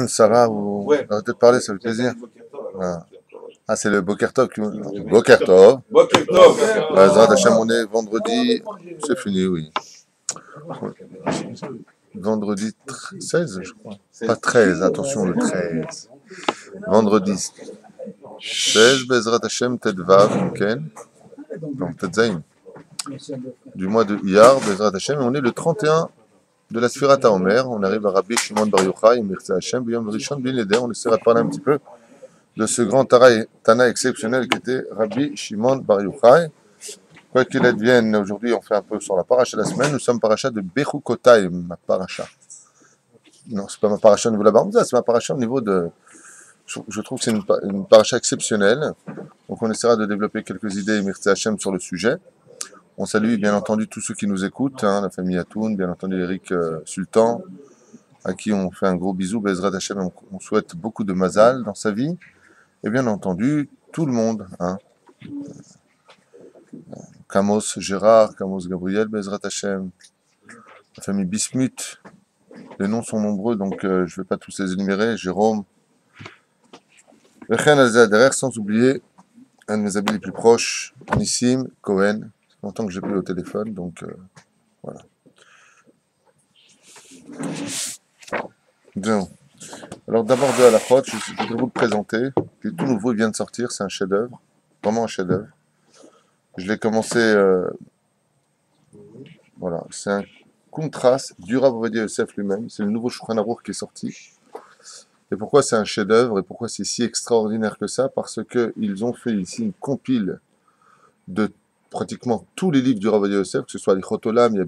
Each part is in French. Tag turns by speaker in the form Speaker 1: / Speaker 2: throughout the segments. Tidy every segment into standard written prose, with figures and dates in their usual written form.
Speaker 1: Sarah, vous arrêtez de parler, ça fait plaisir. Ah, c'est le Boker Tov. Boker Tov.
Speaker 2: Boker Tov.
Speaker 1: Bezrat Hashem, on est vendredi. C'est fini, oui. Vendredi 16, je crois. Pas 13, attention, le 13. Vendredi 16, Bezrat Hashem, Tedvav, Ken. Non, Tedzaim. Du mois de Iyar, Bezrat Hashem. On est le 31 de la Sfirat HaOmer. On arrive à Rabbi Shimon Bar Yochai, Mirza Hashem, Biyom Rishon Bin Leder. On essaiera de parler un petit peu de ce grand Tana exceptionnel qui était Rabbi Shimon Bar Yochai. Quoi qu'il advienne, aujourd'hui on fait un peu sur la paracha de la semaine. Nous sommes paracha de Bechukotai, ma paracha. Non, c'est pas ma paracha au niveau de la Barmouza, c'est ma paracha au niveau de... Je trouve que c'est une paracha exceptionnelle. Donc on essaiera de développer quelques idées, Mirza Hashem, sur le sujet. On salue bien entendu tous ceux qui nous écoutent, hein, la famille Atoun, bien entendu Eric Sultan, à qui on fait un gros bisou, Bezrat Hashem, on souhaite beaucoup de mazal dans sa vie. Et bien entendu, tout le monde, hein. Kamos Gérard, Kamos Gabriel, Bezrat Hashem, la famille Bismuth, les noms sont nombreux, donc je ne vais pas tous les énumérer, Jérôme, Vechen Alzaderer, sans oublier un de mes amis les plus proches, Nissim Cohen, ça fait longtemps que j'ai pris au téléphone, donc voilà. Bien. Alors d'abord de Halachot, je voudrais vous le présenter, il est tout nouveau, il vient de sortir, c'est un chef-d'œuvre, vraiment un chef-d'œuvre. Je l'ai commencé, voilà, c'est un contraste du Rav Ovadia Yosef lui-même, c'est le nouveau Shulchan Aruch qui est sorti. Et pourquoi c'est un chef-d'œuvre et pourquoi c'est si extraordinaire que ça? Parce qu'ils ont fait ici une compile de pratiquement tous les livres du Rav Ovadia Yosef, que ce soit les Chotolam, il y a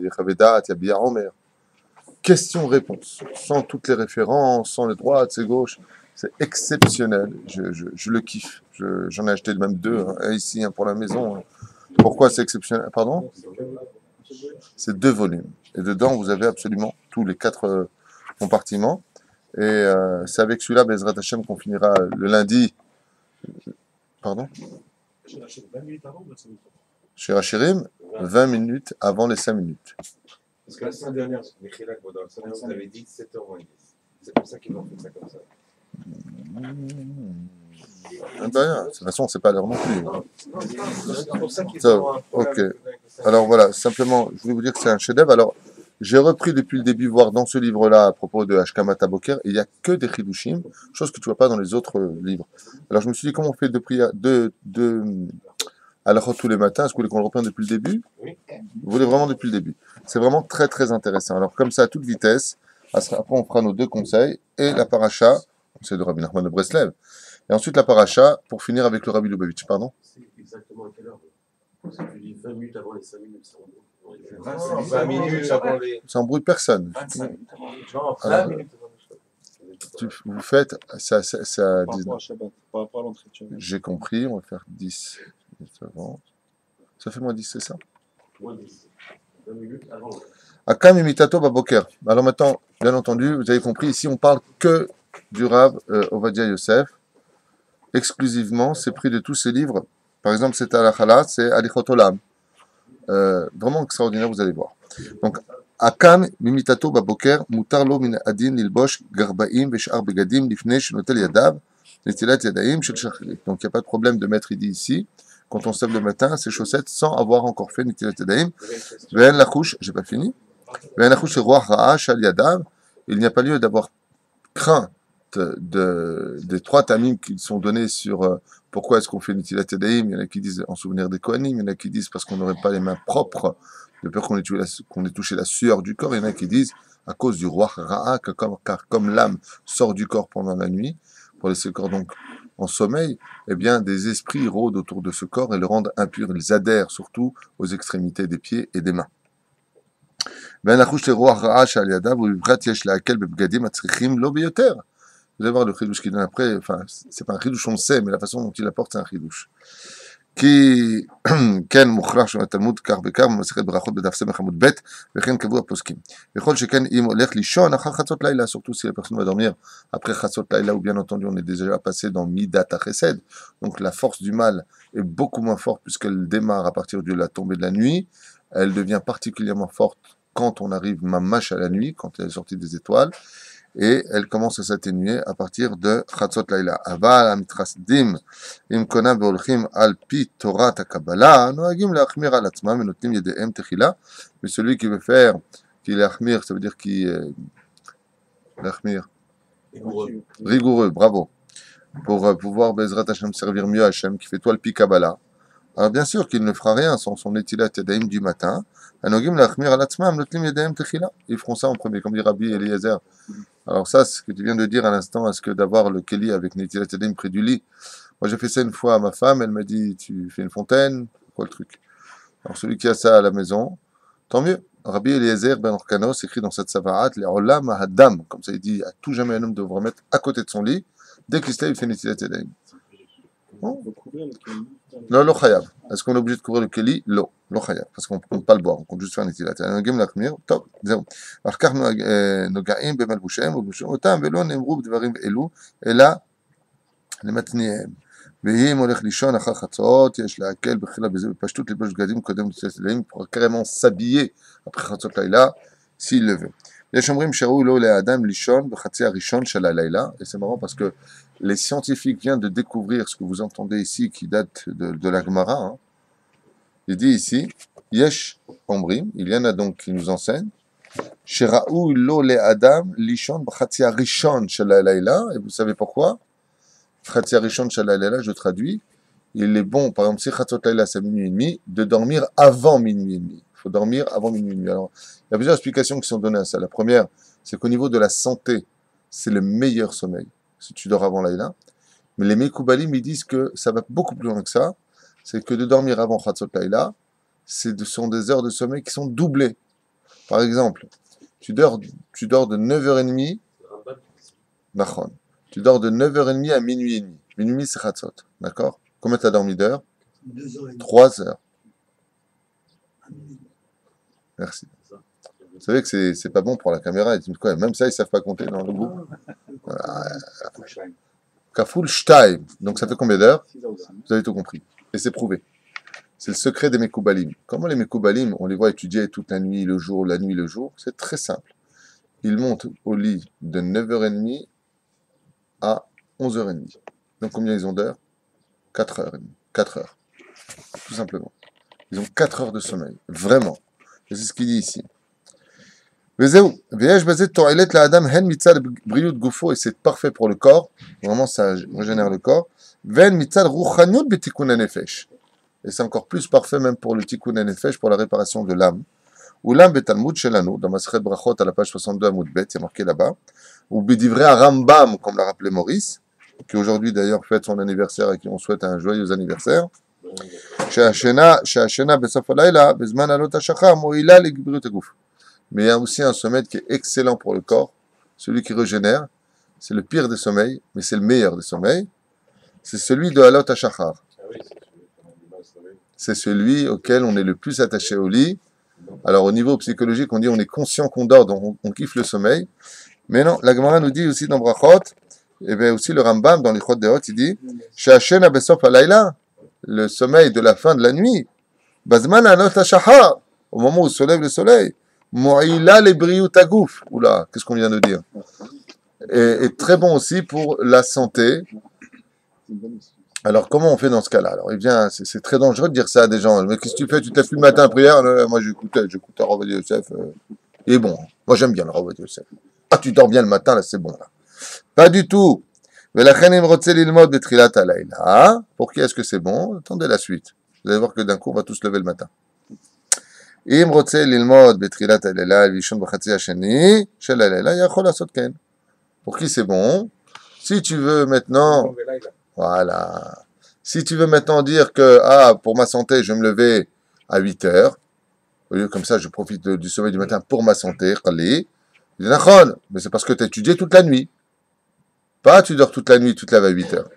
Speaker 1: Yechavedat, il y a Bia Omer. Question-réponse, sans toutes les références, sans les droites, les gauches. C'est exceptionnel, je le kiffe. J'en ai acheté même deux, hein, un ici, un pour la maison. Pourquoi c'est exceptionnel? Pardon? C'est 2 volumes. Et dedans, vous avez absolument tous les 4 compartiments. Et c'est avec celui-là, Bezrat Hashem, qu'on finira le lundi. Pardon? Chez Rachirim, 20 minutes avant les 5 minutes.
Speaker 2: Parce que la semaine dernière, vous avez dit 7h moins 10. C'est pour ça qu'ils ont fait ça comme ça.
Speaker 1: De toute façon, c'est pas l'heure non plus.
Speaker 2: C'est pour ça qu'ils
Speaker 1: Ça,
Speaker 2: ont un
Speaker 1: ok. Alors voilà, simplement, je voulais vous dire que c'est un chef-d'œuvre. Alors, j'ai repris depuis le début, voir dans ce livre-là, à propos de Hashkamat Boker, il n'y a que des Chidushim, chose que tu ne vois pas dans les autres livres. Alors, je me suis dit, comment on fait 2 prières, 2 halachot tous les matins? Est-ce que vous voulez qu'on le reprenne depuis le début?
Speaker 2: Oui.
Speaker 1: Vous voulez vraiment depuis le début? C'est vraiment très très intéressant. Alors, comme ça, à toute vitesse, après, on fera nos 2 conseils, et la paracha, c'est de Rabbi Nachman de Breslev. Et ensuite la paracha, pour finir avec le Rabbi Lubavitch, pardon?
Speaker 3: C'est exactement à quelle heure? Parce que tu dis 20 minutes avant les 5 minutes, c'est en gros.
Speaker 2: 20 minutes avant les...
Speaker 1: Ça embrouille personne.
Speaker 2: 25 minutes avant les... Non, 20
Speaker 1: Alors,
Speaker 2: minutes avant les...
Speaker 1: vous faites, ça
Speaker 4: Par rapport à Shabbat, par rapport à l'entrée de Shabbat.
Speaker 1: j'ai compris, on va faire 10 minutes avant. Ça fait moins 10, c'est ça?
Speaker 3: Moins 10. 20 minutes avant.
Speaker 1: Akam imitato baboker. Alors maintenant, bien entendu, vous avez compris, ici on parle que du Rav Ovadia Yosef. Exclusivement, c'est pris de tous ces livres. Par exemple, c'est Alachala, c'est Alichot Olam. Vraiment extraordinaire, vous allez voir. Donc, Akam mimitato baboker, mutarlo min adin lilbosh garbaim veshar begadim lifne shenotel yadav netilat yadaim shel shacharit. Donc, il n'y a pas de problème de mettre, il dit ici, quand on se lève le matin, ses chaussettes sans avoir encore fait netilat yadaim. Ve'en lachouche, j'ai pas fini. Ve'en lachouche roach ra'a shal yadav. Il n'y a pas lieu d'avoir craint des 3 tamim qui sont donnés sur pourquoi est-ce qu'on fait Netilat Yadayim. Il y en a qui disent en souvenir des Kohanim, il y en a qui disent parce qu'on n'aurait pas les mains propres, de peur qu'on ait touché la sueur du corps, il y en a qui disent à cause du roi Ra'a, car comme l'âme sort du corps pendant la nuit, pour laisser le corps donc en sommeil, eh bien des esprits rôdent autour de ce corps et le rendent impur. Ils adhèrent surtout aux extrémités des pieds et des mains. Vous allez voir le chidouche qu'il donne après, enfin, c'est pas un chidouche, on le sait, mais la façon dont il apporte, c'est un chidouche. Qui, ken mukhrach shel Talmud kar bekar במסכת ברכות בדף סמך עמוד ב' וכן קבוע פוסקים. וכל שכן אם הולך לישון אחר חצות לילה, surtout si la personne va dormir après חצות לילה, où bien entendu on est déjà passé dans Midat HaChesed, donc la force du mal est beaucoup moins forte puisqu'elle démarre à partir de la tombée de la nuit, elle devient particulièrement forte quand on arrive mamash à la nuit, quand elle est sortie des étoiles, et elle commence à s'atténuer à partir de Chatzot Laila. Aval amitrasdim im kona beolchim al pi Torah takabala noagim leachmir al atzmam enotnim yedehem techila. Mais celui qui veut faire, qui l'achmir, ça veut dire qui l'achmir, rigoureux, bravo, pour pouvoir Bezrat Hashem servir mieux Hashem, qui fait toi le pi Kabbalah. Alors bien sûr qu'il ne fera rien sans son etilat yadayim du matin. Anogim lachmir al atzmam notlim yedehem techila. Ils feront ça en premier, comme dit Rabbi Eliezer. Alors ça, ce que tu viens de dire à l'instant, est-ce que d'avoir le keli avec netilat yadayim près du lit? Moi j'ai fait ça une fois à ma femme, elle m'a dit tu fais une fontaine, quoi le truc? Alors celui qui a ça à la maison, tant mieux. Rabbi Eliezer ben Orkanos écrit dans cette savarat, les olam hadam, comme ça il dit à tout jamais un homme devra mettre à côté de son lit, dès qu'il se lève il fait netilat yadayim. Bon. Non, lo chayav. Est-ce qu'on est obligé de couvrir le keli? Lo chayav. Parce qu'on ne compte pas le boire, on compte juste faire un etilat. Anogim lachmir, top, zéro. Alors, car noga'im bemalbushem, ובושם אותם, ולא נאמרו בדברים אלו, אלא למתניהם. ואם הולך לישון אחר חצות, יש להקל בחילה בזה, בפשטות לבוש בגדים קודם נetilat yadayim, pour carrément s'habiller après חצות לילה, s'il le veut. יש אומרים שראוי לו לאדם לישון בחצי הראשון של הלילה, et c'est marrant parce que les scientifiques viennent de découvrir ce que vous entendez ici, qui date de la Gemara. Hein. Il dit ici, Yesh Omrim, il y en a donc qui nous enseignent, Sheraou lo le Adam lishon b'chatzia rishon shel ha'layla, et vous savez pourquoi? Chatzia rishon shel ha'layla, je traduis, il est bon, par exemple, si chatzot layla c'est minuit et demi, de dormir avant minuit et demi. Il faut dormir avant minuit et demi. Alors, il y a plusieurs explications qui sont données à ça. La première, c'est qu'au niveau de la santé, c'est le meilleur sommeil si tu dors avant Laïla. Mais les Mekoubalim, ils disent que ça va beaucoup plus loin que ça. C'est que de dormir avant Chatzot Laïla, ce sont des heures de sommeil qui sont doublées. Par exemple, tu dors de 9h30, Nachon. Tu dors de 9h30 à minuit et demi. Minuit, c'est Chatzot. D'accord? Combien tu as dormi d'heures? 3 heures. Merci. Vous savez que c'est pas bon pour la caméra. Même ça, ils ne savent pas compter dans le bout. Kaful Shtaim. Donc ça fait combien d'heures? Vous avez tout compris. Et c'est prouvé. C'est le secret des Mekoubalim. Comment les Mekoubalim, on les voit étudier toute la nuit, le jour, la nuit, le jour? C'est très simple. Ils montent au lit de 9h30 à 11h30. Donc combien ils ont d'heures? 4h30. 4 heures. Tout simplement. Ils ont 4 heures de sommeil. Vraiment. Et c'est ce qu'il dit ici. Et c'est parfait pour le corps. Vraiment, ça régénère le corps. Et c'est encore plus parfait même pour le tikkun nefesh, pour la réparation de l'âme. Oulam betalmud shelanu, dans Masechet Brachot à la page 62 à Moudbet, c'est marqué là-bas. Ou bedivrei Rambam, comme l'a rappelé Maurice, qui aujourd'hui d'ailleurs fête son anniversaire et qui on souhaite un joyeux anniversaire. שהשינה בסוף הלילה, בזמן עלות השחר, מועילה לגברות הגוף. Mais il y a aussi un sommeil qui est excellent pour le corps, celui qui régénère. C'est le pire des sommeils, mais c'est le meilleur des sommeils. C'est celui de Alot HaShachar. C'est celui auquel on est le plus attaché au lit. Alors au niveau psychologique, on dit on est conscient qu'on dort, donc on kiffe le sommeil. Mais non, la Gemara nous dit aussi dans Brachot, et bien aussi le Rambam dans les Chot Deot, il dit Sha'ashena besof halayla, le sommeil de la fin de la nuit. Bazman Alot HaShachar, au moment où se lève le soleil. Mo'ila le briut agouf. Oula, qu'est-ce qu'on vient de dire? Et très bon aussi pour la santé. Alors, comment on fait dans ce cas-là? Alors, c'est très dangereux de dire ça à des gens. Mais qu'est-ce que tu fais? Tu t'es fait le matin à prière? Moi, j'écoutais Rav Ovadia Yosef. Il est bon. Moi, j'aime bien le Rav Ovadia Yosef. Ah, tu dors bien le matin, là, c'est bon, là. Pas du tout. Pour qui est-ce que c'est bon? Attendez la suite. Vous allez voir que d'un coup, on va tous lever le matin. אם רוצה ללמוד בתחילת הלילה ולישון בחצי השני של הלילה, יכול לעשות כן. Pour qui c'est bon? Si tu veux maintenant, voilà. Si tu veux maintenant dire que, pour ma santé, je vais me lever à 8 heures, au lieu comme ça, je profite du sommeil du matin pour ma santé, mais c'est parce que tu as étudié toute la nuit. Pas tu dors toute la nuit, toute la veille à 8 heures.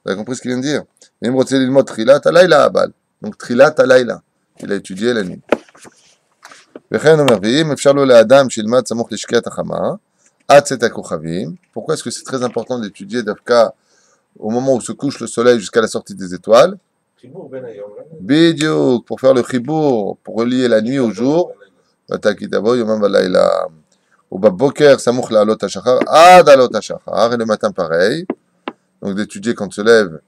Speaker 1: Vous avez compris ce qu'il vient de dire? אם רוצה ללמוד תחילת הלילה, הבעל. Donc, תחילת הלילה. Il a étudié la nuit. וכן אומר, ואם אפשר לו לאדם שילמד סמוך לשקיעת החמה, עד צאת הכוכבים. Pourquoi est-ce que c'est très important d'étudier d'Afka au moment où se couche le soleil jusqu'à la sortie des étoiles? Bidiou, pour faire le chibour, pour relier la nuit au jour. ותקידבו יומם ולילה. ובבוקר, סמוך לעלות השחר, עד עלות השחר, et le matin pareil. Donc d'étudier quand se lève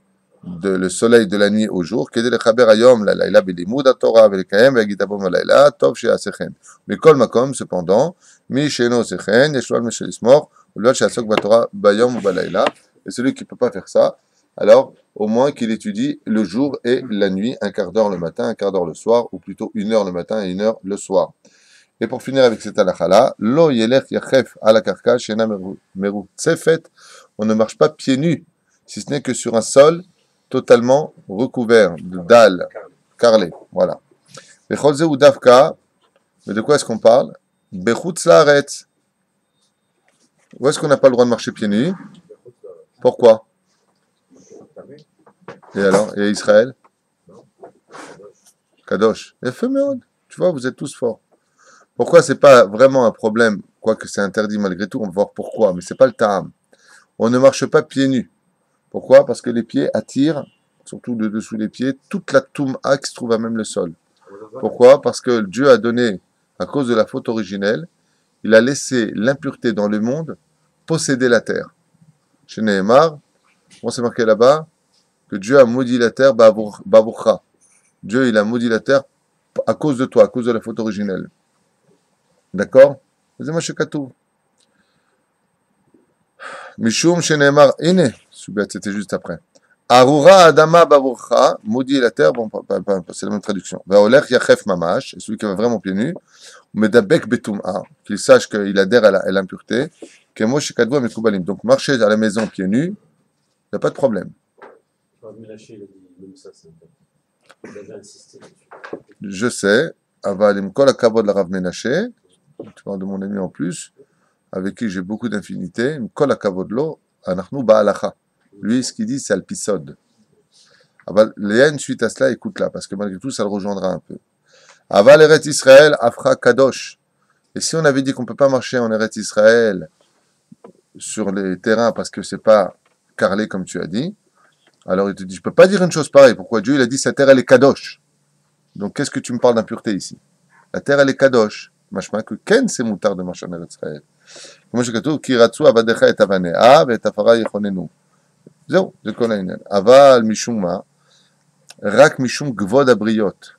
Speaker 1: le soleil de la nuit au jour, כדי לחבר היום ללילה בלימוד התורה ולקיים ויגיד אבו בלילה, טוב שיעשה כן. מכל מקום, cependant, מי שאינו עושה כן, יש לו על מי שלסמוך, ולבד שיעסוק בתורה ביום ובלילה, et celui qui ne peut pas faire ça, alors au moins qu'il étudie le jour et la nuit, un quart d'heure le matin, un quart d'heure le soir, ou plutôt 1 heure le matin et 1 heure le soir. Et pour finir avec cette halakha-là, lo yelech yachef ala karka shena meru tsefet, on ne marche pas pieds nus, si ce n'est que sur un sol totalement recouvert de dalles, carrelé, voilà. Becholze ou davka, mais de quoi est-ce qu'on parle? Bechutz laaretz. Où est-ce qu'on n'a pas le droit de marcher pieds nus? Pourquoi? Et alors? Et Israël? Kadosh. Et Femeod. Tu vois, vous êtes tous forts. Pourquoi c'est pas vraiment un problème, quoique c'est interdit malgré tout, on va voir pourquoi, mais c'est pas le ta'am. On ne marche pas pieds nus. Pourquoi? Parce que les pieds attirent, surtout de dessous les pieds, toute la toum'a qui se trouve à même le sol. Pourquoi? Parce que Dieu a donné, à cause de la faute originelle, il a laissé l'impureté dans le monde posséder la terre. Chez Nehemar, on s'est marqué là-bas que Dieu a maudit la terre, Babourcha. Dieu, il a maudit la terre à cause de toi, à cause de la faute originelle. D'accord? C'est moi Katou. Mishum Shenemar Ine, c'était juste après. Arura Adama Babourcha, maudit la terre, bon, c'est la même traduction. Vaolech Yachef Mamash, celui qui va vraiment pieds nus. Medabek Betum'a, qu'il sache qu'il adhère à l'impureté. Kemo Shekadvo Mekoubalim. Donc marcher à la maison pieds nus, il n'y a pas de problème. Je sais, Avalim Kol Akavod la Rav Menaché, tu parles de mon ami en plus, avec qui j'ai beaucoup d'infinité, Kol Akavod lo, Anachnu Ba'alacha. Lui, ce qu'il dit, c'est Alpisod. Aval, il y a une suite à cela, écoute-la, parce que malgré tout, ça le rejoindra un peu. Aval Eret Israël, Afra Kadosh. Et si on avait dit qu'on ne peut pas marcher en Eret Israël sur les terrains parce que c'est pas carrelé comme tu as dit, alors il te dit, je ne peux pas dire une chose pareille. Pourquoi? Dieu, il a dit, sa terre, elle est Kadosh. Donc, qu'est-ce que tu me parles d'impureté ici? La terre, elle est Kadosh. Machma que Ken, c'est moutard de marcher en Eret Israël. Moi, je dis, Kiratsu, Avadecha et Avanea, et Afara Yechonenu. זהו, זה כל העניין. אבל משום מה, רק משום כבוד הבריות,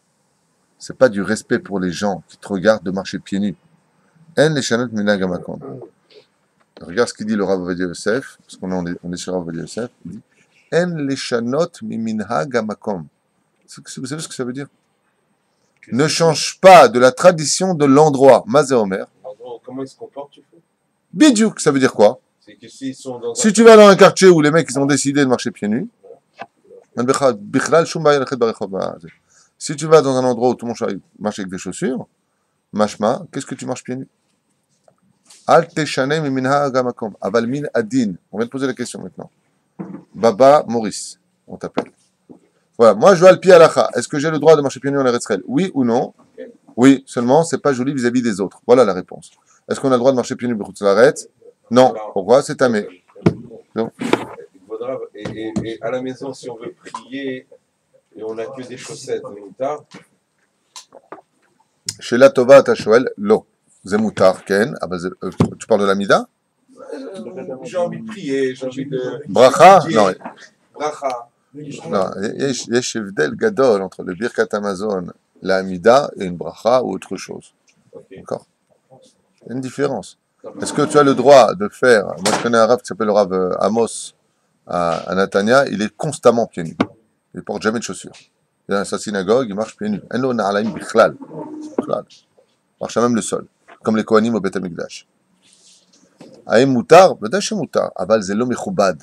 Speaker 1: c'est pas du respect pour les gens qui te regardent de marcher pieds nus. אין לשנות מנהג המקום. Regarde ce qu'il dit le Rav Ovadia Yosef, parce qu'on est sur Rav Ovadia Yosef, il dit אין לשנות ממנהג המקום. Vous savez ce que ça veut dire? Ne change pas de la tradition de l'endroit. Mazé Omer.
Speaker 2: Comment ils se comportent, tu fais?
Speaker 1: Bidiouk, ça veut dire quoi?
Speaker 2: C'est que s'ils sont dans
Speaker 1: Si tu vas dans un quartier où les mecs ils ont décidé de marcher pieds nus, si tu vas dans un endroit où tout le monde marche avec des chaussures, mashma, qu'est-ce que tu marches pieds nus? Al teshane minha gamakom, aval min adin. On vient de poser la question maintenant. Baba Maurice, on t'appelle. Voilà, moi je vais al pi alacha. Est-ce que j'ai le droit de marcher pieds nus en Eretz Israël? Oui ou non? Oui, seulement c'est pas joli vis-à-vis des autres. Voilà la réponse. Est-ce qu'on a le droit de marcher pieds nus b'chutz laaretz? Non. Pourquoi? C'est tamé.
Speaker 2: Il faudra, et à la maison, si on veut prier et on n'a que des chaussettes, moutarde.
Speaker 1: Chez la Tova, Tashoel, lo. Zemoutar, Ken. Tu parles de la Mida?
Speaker 2: J'ai envie de prier, j'ai envie de.
Speaker 1: Bracha? Non.
Speaker 2: Bracha.
Speaker 1: Non, il y a Shevdel Gadol entre le Birkat Amazon, la Amida et une Bracha ou autre chose.
Speaker 2: Okay.
Speaker 1: D'accord? Il y a une différence. Est-ce que tu as le droit de faire... Moi, je connais un Rav qui s'appelle le Rav Amos à Natania, il est constamment pieds nus. Il ne porte jamais de chaussures. Il est dans sa synagogue, il marche pieds nus. Il marche à même le sol, comme les Kohanim au Beth Amikdash. Aïm Moutar, Badash Moutar, Aval Zelo Mechoubad.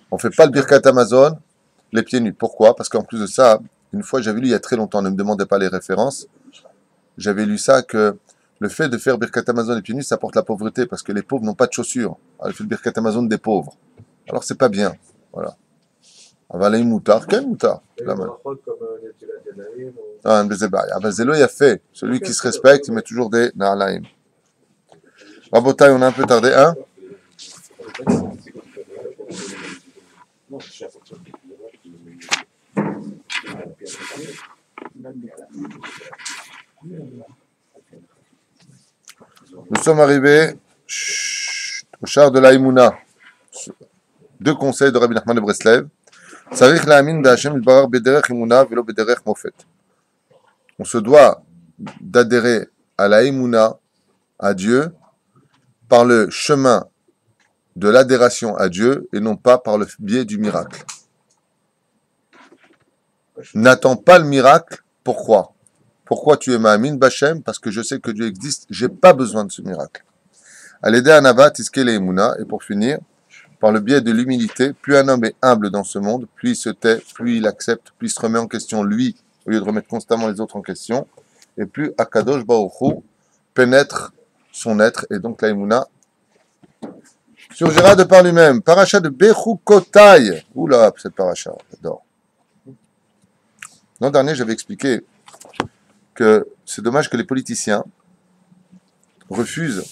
Speaker 1: On ne fait pas le Birkat Amazon les pieds nus. Pourquoi? Parce qu'en plus de ça, une fois j'avais lu il y a très longtemps, ne me demandez pas les références, j'avais lu ça que le fait de faire Birkat Amazon les pieds nus, ça porte la pauvreté, parce que les pauvres n'ont pas de chaussures. Alors il fait le Birkat Amazon des pauvres. Alors c'est pas bien. Voilà. Avalaïm Moutar, quel Moutar? Ah, un Bézébaï. Avazelo y a fait. Celui qui se respecte, il met toujours des Naalaïm. Rabotaï, on a un peu tardé, hein? Nous sommes arrivés au char de la Emouna. Deux conseils de Rabbi Nachman de Breslev. Tzarich la'amin b'Hashem yitbarach b'derech Emouna velo b'derech mofet. On se doit d'adhérer à la Emouna, à Dieu, par le chemin de l'adhération à Dieu et non pas par le biais du miracle. N'attends pas le miracle. Pourquoi? Pourquoi tu es ma'amin b'Hashem? Parce que je sais que Dieu existe. J'ai pas besoin de ce miracle. Al-Eda Anava Tiske Le'emuna. Et pour finir, par le biais de l'humilité, plus un homme est humble dans ce monde, plus il se tait, plus il accepte, plus il se remet en question lui, au lieu de remettre constamment les autres en question, et plus Akadosh Baruch Hu pénètre son être, et donc l'Aïmouna surgira de par lui-même. Paracha de Bechukotai. Oula, cette paracha, j'adore. L'an dernier, j'avais expliqué que c'est dommage que les politiciens refusent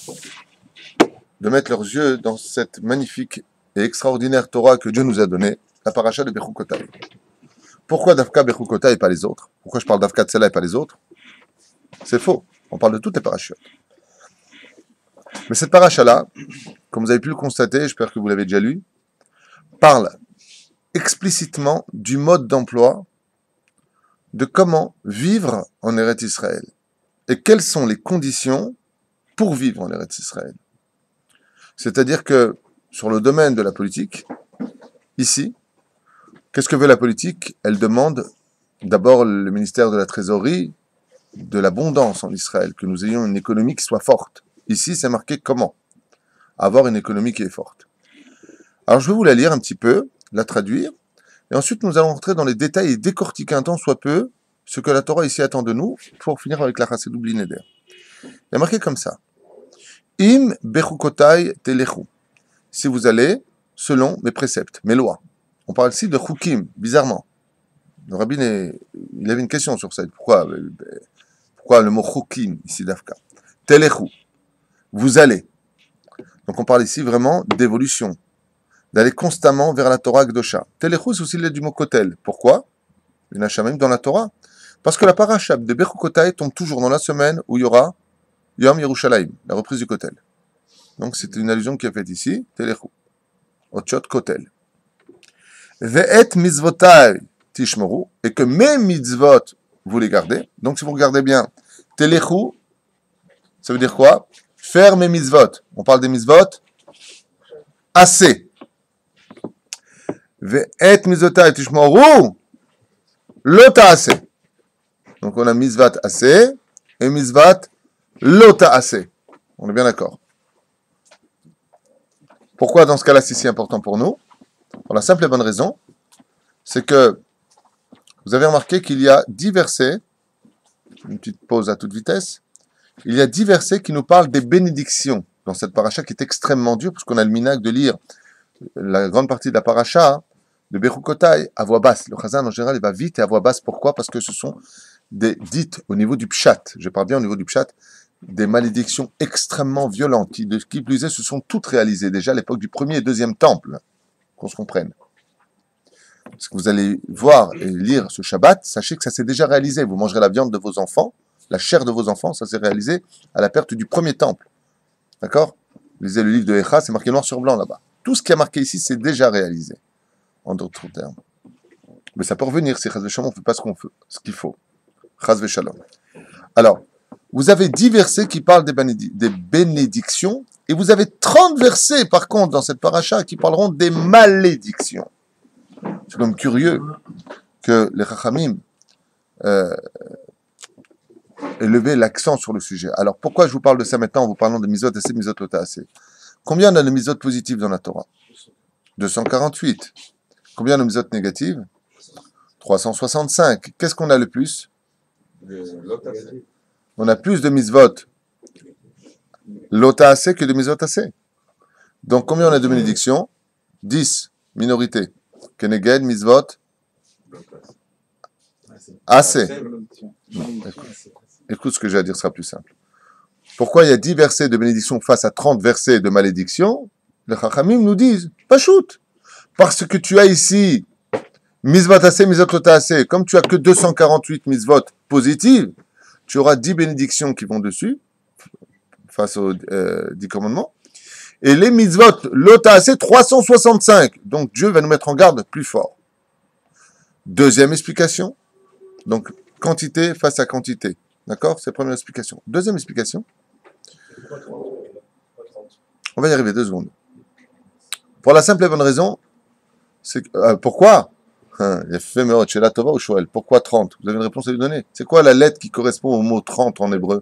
Speaker 1: de mettre leurs yeux dans cette magnifique et extraordinaire Torah que Dieu nous a donnée, la paracha de Bechukotai. Pourquoi Dafka Bechukotai et pas les autres? Pourquoi je parle Dafka Tsela et pas les autres? C'est faux. On parle de toutes les parachutes. Mais cette paracha-là, comme vous avez pu le constater, j'espère que vous l'avez déjà lu, parle explicitement du mode d'emploi de comment vivre en Eretz Israël et quelles sont les conditions pour vivre en Eretz Israël. C'est-à-dire que sur le domaine de la politique, ici, qu'est-ce que veut la politique? Elle demande d'abord le ministère de la Trésorerie, de l'abondance en Israël, que nous ayons une économie qui soit forte. Ici, c'est marqué comment avoir une économie qui est forte. Alors, je vais vous la lire un petit peu, la traduire, et ensuite nous allons rentrer dans les détails et décortiquer un tant soit peu ce que la Torah ici attend de nous, pour finir avec la Chassidut Bli Neder. Il y a marqué comme ça. Im bechukotai telechu. Si vous allez selon mes préceptes, mes lois. On parle ici de chukim, bizarrement. Le rabbin, il avait une question sur ça. Pourquoi le mot chukim ici d'Afka? Telechu. Vous allez. Donc on parle ici vraiment d'évolution, d'aller constamment vers la Torah Gdosha. Telechu, c'est aussi l'aide du mot kotel. Pourquoi? Une hacha même dans la Torah. Parce que la paracha de Bechukotai tombe toujours dans la semaine où il y aura Yom Yerushalayim, la reprise du kotel. Donc c'est une allusion qui est faite ici. Telechu. Otchot kotel. Ve'et mitzvotai tishmeru. Et que mes mitzvot, vous les gardez. Donc si vous regardez bien, Telechu, ça veut dire quoi? Faire mes mitzvot. On parle des mitzvot assez. Ve'et mitzvotai tishmeru lota assez. Donc on a mitzvat assez et mitzvat lota assez. On est bien d'accord. Pourquoi dans ce cas-là c'est si important pour nous? Pour la simple et bonne raison, c'est que vous avez remarqué qu'il y a 10 versets, une petite pause à toute vitesse, il y a 10 versets qui nous parlent des bénédictions dans cette paracha qui est extrêmement dure, parce qu'on a le minhag de lire la grande partie de la paracha de Bechukotai à voix basse. Le Chazan en général il va vite et à voix basse. Pourquoi? Parce que ce sont des dites au niveau du pshat, je parle bien au niveau du pshat, des malédictions extrêmement violentes qui plus est se sont toutes réalisées déjà à l'époque du premier et deuxième temple, qu'on se comprenne. Parce que vous allez voir et lire ce Shabbat, sachez que ça s'est déjà réalisé. Vous mangerez la viande de vos enfants, la chair de vos enfants, ça s'est réalisé à la perte du premier temple. D'accord? Lisez le livre de Echa, c'est marqué noir sur blanc là-bas. Tout ce qui est marqué ici, c'est déjà réalisé, en d'autres termes. Mais ça peut revenir si Chaz v'Shalom, on ne fait pas ce qu'il faut. Chaz v'Shalom. Alors, vous avez 10 versets qui parlent des bénédictions, et vous avez 30 versets, par contre, dans cette paracha, qui parleront des malédictions. C'est comme curieux que les Chachamim aient levé l'accent sur le sujet. Alors, pourquoi je vous parle de ça maintenant en vous parlant de Mizot assez, Mizot lota assez? Combien on a de Mizot positives dans la Torah? 248. Combien de Mizot négatives? 365. Qu'est-ce qu'on a le plus? On a plus de mitzvot lota assez que de mitzvot assez. Donc combien on a de bénédictions? 10, minorité. Keneged, mitzvot assez. Écoute ce que j'ai à dire, sera plus simple. Pourquoi il y a 10 versets de bénédiction face à 30 versets de malédiction? Les Chachamim nous disent, pas shoot. Parce que tu as ici mitzvot assez, mitzvot lota assez. Comme tu as que 248 mitzvot positives, tu auras 10 bénédictions qui vont dessus, face aux 10 commandements. Et les mitzvot, l'ota'aseh, 365. Donc Dieu va nous mettre en garde plus fort. Deuxième explication. Donc, quantité face à quantité. D'accord? C'est la première explication. Deuxième explication. On va y arriver 2 secondes. Pour la simple et bonne raison, c'est pourquoi? Il a fait Meod, chez la Tova ou Shoel. Pourquoi 30? Vous avez une réponse à lui donner? C'est quoi la lettre qui correspond au mot 30 en hébreu?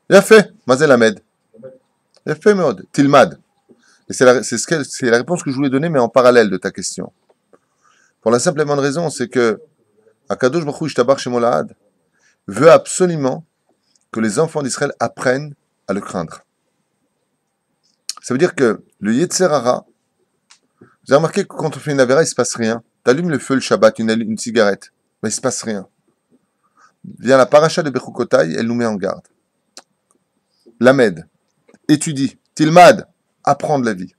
Speaker 1: Il a fait. Mazel Lamed. Il a fait Meod. Tilmad. Et c'est la réponse que je voulais donner, mais en parallèle de ta question. Pour la simple et bonne raison, c'est que Akadosh Baruch Hu Ishtabar Shemolahad veut absolument que les enfants d'Israël apprennent à le craindre. Ça veut dire que le Yetzer Hara, vous avez remarqué que quand on fait une avéra, il ne se passe rien. Tu allumes le feu le Shabbat, une cigarette, mais il ne se passe rien. Vient la paracha de Bechukotai, elle nous met en garde. Lamed, étudie, Tilmad, apprendre la vie.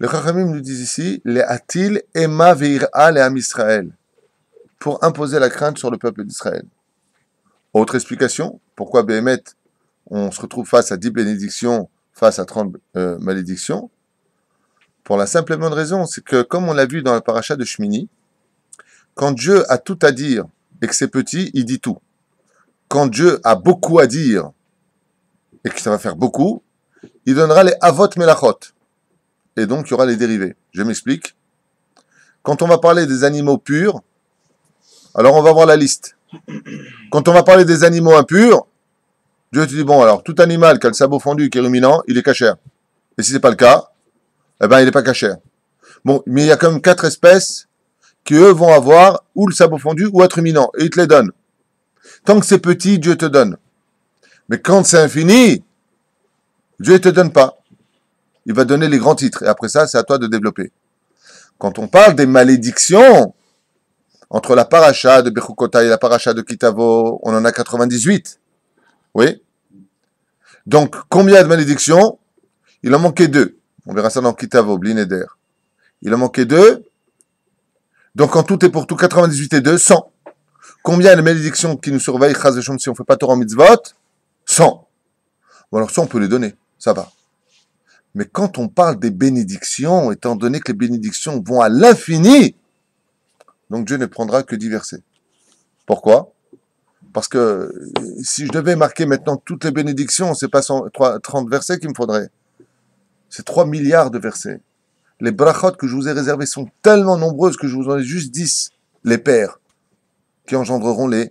Speaker 1: Les Chachamim nous disent ici, les Atil, Ema Veira, les Am Israël, pour imposer la crainte sur le peuple d'Israël. Autre explication, pourquoi Béhémet, on se retrouve face à 10 bénédictions, face à 30 malédictions. Pour la simple et bonne raison, c'est que, comme on l'a vu dans la paracha de Shmini, quand Dieu a tout à dire et que c'est petit, il dit tout. Quand Dieu a beaucoup à dire et que ça va faire beaucoup, il donnera les Avot Melachot. Et donc, il y aura les dérivés. Je m'explique. Quand on va parler des animaux purs, alors on va voir la liste. Quand on va parler des animaux impurs, Dieu te dit, bon, alors, tout animal qui a le sabot fondu, qui est ruminant, il est cachère. Et si ce n'est pas le cas, eh ben, il n'est pas cachère. Bon, mais il y a quand même 4 espèces qui, eux, vont avoir ou le sabot fondu ou être ruminant. Et il te les donne. Tant que c'est petit, Dieu te donne. Mais quand c'est infini, Dieu ne te donne pas. Il va donner les grands titres. Et après ça, c'est à toi de développer. Quand on parle des malédictions, entre la paracha de Bechukotai et la paracha de Kitavo, on en a 98. Oui. Donc, combien de malédictions? Il en manquait 2. On verra ça dans Kitavo, Blineder. Il en manquait 2. Donc, en tout et pour tout, 98 et 2, 100. Combien de malédictions qui nous surveillent, Chaz v'Shalom, si on ne fait pas Torah mitzvot? 100. Bon, alors ça, on peut les donner. Ça va. Mais quand on parle des bénédictions, étant donné que les bénédictions vont à l'infini, donc Dieu ne prendra que 10 versets. Pourquoi? Parce que si je devais marquer maintenant toutes les bénédictions, c'est pas 30 versets qu'il me faudrait. C'est 3 milliards de versets. Les brachot que je vous ai réservés sont tellement nombreuses que je vous en ai juste 10. Les pères, qui engendreront les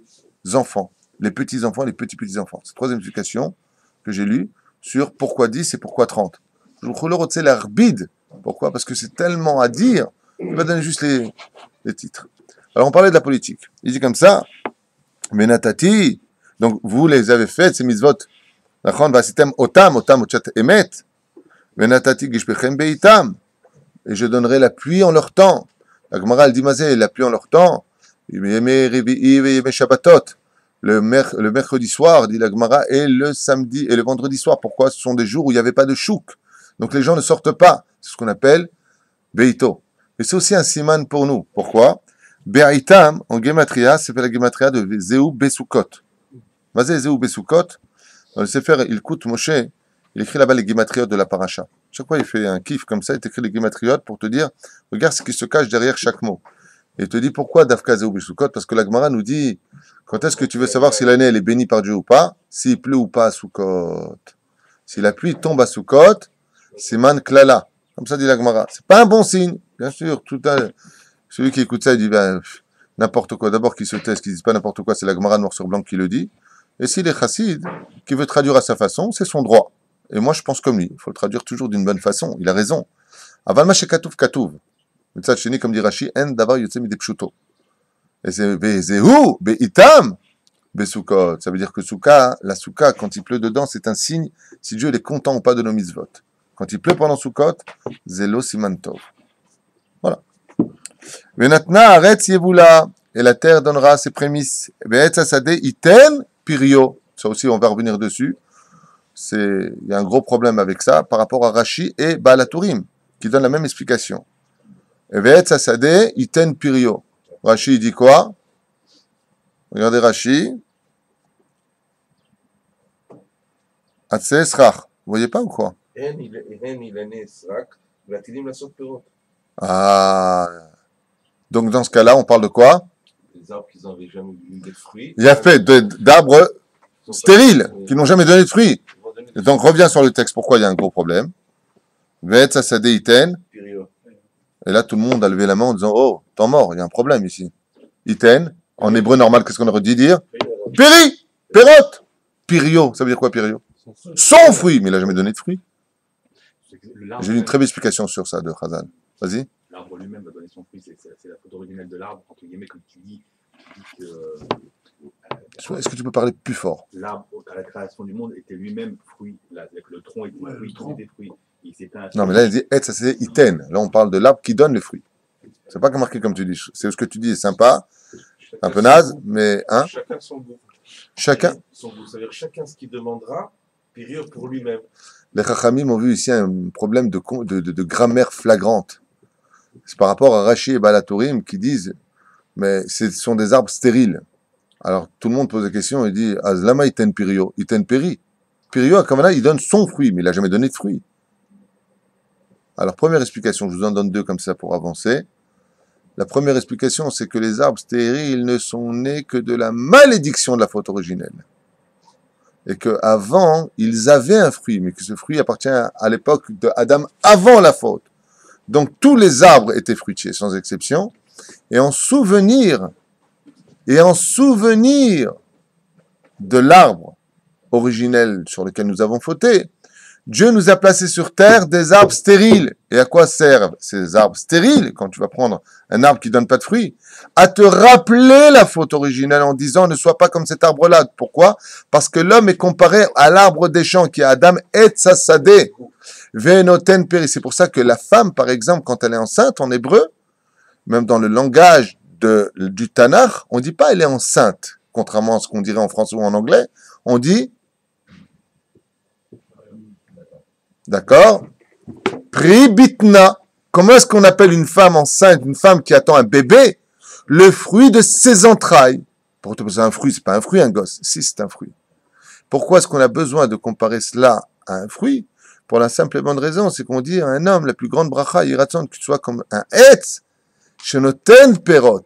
Speaker 1: enfants, les petits-enfants, les petits-petits-enfants. C'est la troisième explication que j'ai lue sur pourquoi 10 et pourquoi 30. Je vous le l'arbide. Pourquoi? Parce que c'est tellement à dire. Je vais donner juste les titres. Alors on parlait de la politique. Il dit comme ça, Menatati, donc vous les avez faites, ces mitzvot. Nachon vasitem otam ochat emet. Menatati gishbechem beitam. Et je donnerai la pluie en leur temps. La Gemara elle dit mazé, la pluie en leur temps. Shabbatot. Le mercredi soir, dit la Gemara, et le samedi et le vendredi soir. Pourquoi? Ce sont des jours où il n'y avait pas de chouk. Donc les gens ne sortent pas. C'est ce qu'on appelle Beito. Et c'est aussi un siman pour nous. Pourquoi? Be'itam, en Gematria, c'est la Gematria de Zéou Besukot. Mazé Zéou Besukot, dans le Sefer Ilkut Moshe, il écrit là-bas les Gematriot de la paracha. Chaque fois, il fait un kiff comme ça, il t'écrit les Gematriot pour te dire, regarde ce qui se cache derrière chaque mot. Et il te dit pourquoi Dafka Zéou Besukot? Parce que la Gemara nous dit, quand est-ce que tu veux savoir si l'année elle est bénie par Dieu ou pas? S'il pleut ou pas à Sukkot. Si la pluie tombe à Sukkot, c'est man klala. Comme ça dit la Gemara. C'est pas un bon signe. Bien sûr, celui qui écoute ça, il dit ben, n'importe quoi. D'abord, qu'il se taise, qu'il ne dise pas n'importe quoi, c'est la Gemara noir sur blanc qui le dit. Et s'il est chassid, qui veut traduire à sa façon, c'est son droit. Et moi, je pense comme lui. Il faut le traduire toujours d'une bonne façon. Il a raison. Aval maché katouv katouv. Mitzad sheni, comme dit Rashi, en davar yotze midei pshuto. Et c'est be'zehu, be'itam, be'sukot. Ça veut dire que la souka, quand il pleut dedans, c'est un signe si Dieu est content ou pas de nos mitzvot. Quand il pleut pendant Sukkot, zélo siman tov. Voilà. Venatna aretz yevula, et la terre donnera ses prémices. Be'etz hasadeh iten pirio. Ça aussi, on va revenir dessus. Il y a un gros problème avec ça par rapport à Rashi et Baal HaTurim, qui donnent la même explication. Be'etz hasadeh iten pirio. Rashi dit quoi? Regardez Rashi. Atzeh Esrach. Vous voyez pas ou quoi?
Speaker 2: הן אילני סרק ועתידים לעשות פירות.
Speaker 1: Ah. Donc dans ce cas-là, on parle de quoi?
Speaker 2: Les arbres qui n'avaient jamais eu de fruits.
Speaker 1: Il a fait d'arbres stériles, qui n'ont jamais donné de fruits.
Speaker 2: Ils vont donner
Speaker 1: Et donc reviens sur le texte, pourquoi il y a un gros problème. Ve'etz hasadeh iten.
Speaker 2: Pirio.
Speaker 1: Et là, tout le monde a levé la main en disant, oh, temps mort, il y a un problème ici. Iten, en hébreu normal, qu'est-ce qu'on aurait dû dire? Péri, pérote. Pirio, ça veut dire quoi, pirio? Sans fruit, mais il n'a jamais donné de fruits. J'ai eu une très belle explication sur ça de Khazan. Vas-y.
Speaker 5: L'arbre lui-même va donner son fruit, c'est la photo originelle de l'arbre, entre guillemets, comme tu dis que
Speaker 1: Est-ce que tu peux parler plus fort?
Speaker 5: l'arbre, à la création du monde, était lui-même fruit. Le tronc était
Speaker 3: Ouais,
Speaker 5: fruit,
Speaker 3: le tronc.
Speaker 5: il était fruit. Il s'était
Speaker 1: Non, mais là, il dit, ça c'est iten. Là, on parle de l'arbre qui donne les fruits. C'est pas marqué comme tu dis. C'est ce que tu dis est sympa, un peu naze, mais, hein?
Speaker 2: Chacun son goût.
Speaker 1: Chacun.
Speaker 2: Son goût. Ça veut dire chacun ce qu'il demandera, Pirio pour lui-même.
Speaker 1: Les Chachamim ont vu ici un problème de grammaire flagrante. C'est par rapport à Rashi et Balatourim qui disent, mais ce sont des arbres stériles. Alors tout le monde pose la question et dit, Azlama iten pirio, iten peri. Pirio, à Kamana, il donne son fruit, mais il n'a jamais donné de fruit. Alors première explication, je vous en donne deux comme ça pour avancer. La première explication, c'est que les arbres stériles ne sont nés que de la malédiction de la faute originelle. Et qu'avant, ils avaient un fruit, mais que ce fruit appartient à l'époque d'Adam avant la faute. Donc tous les arbres étaient fruitiers, sans exception, et en souvenir de l'arbre originel sur lequel nous avons fauté, Dieu nous a placé sur terre des arbres stériles. Et à quoi servent ces arbres stériles, quand tu vas prendre un arbre qui donne pas de fruits? À te rappeler la faute originelle en disant ne sois pas comme cet arbre-là. Pourquoi? Parce que l'homme est comparé à l'arbre des champs qui est Adam et Tsasadeh. Ve'enoten peri. C'est pour ça que la femme, par exemple, quand elle est enceinte en hébreu, même dans le langage du Tanakh, on dit pas elle est enceinte, contrairement à ce qu'on dirait en français ou en anglais, on dit d'accord? Pribitna. Comment est-ce qu'on appelle une femme enceinte, une femme qui attend un bébé? Le fruit de ses entrailles. Pour te poser un fruit, c'est pas un fruit, un gosse. Si, c'est un fruit. Pourquoi est-ce qu'on a besoin de comparer cela à un fruit? Pour la simple et bonne raison, c'est qu'on dit à un homme, la plus grande bracha, il raconte que tu sois comme un etz, shenoten perot.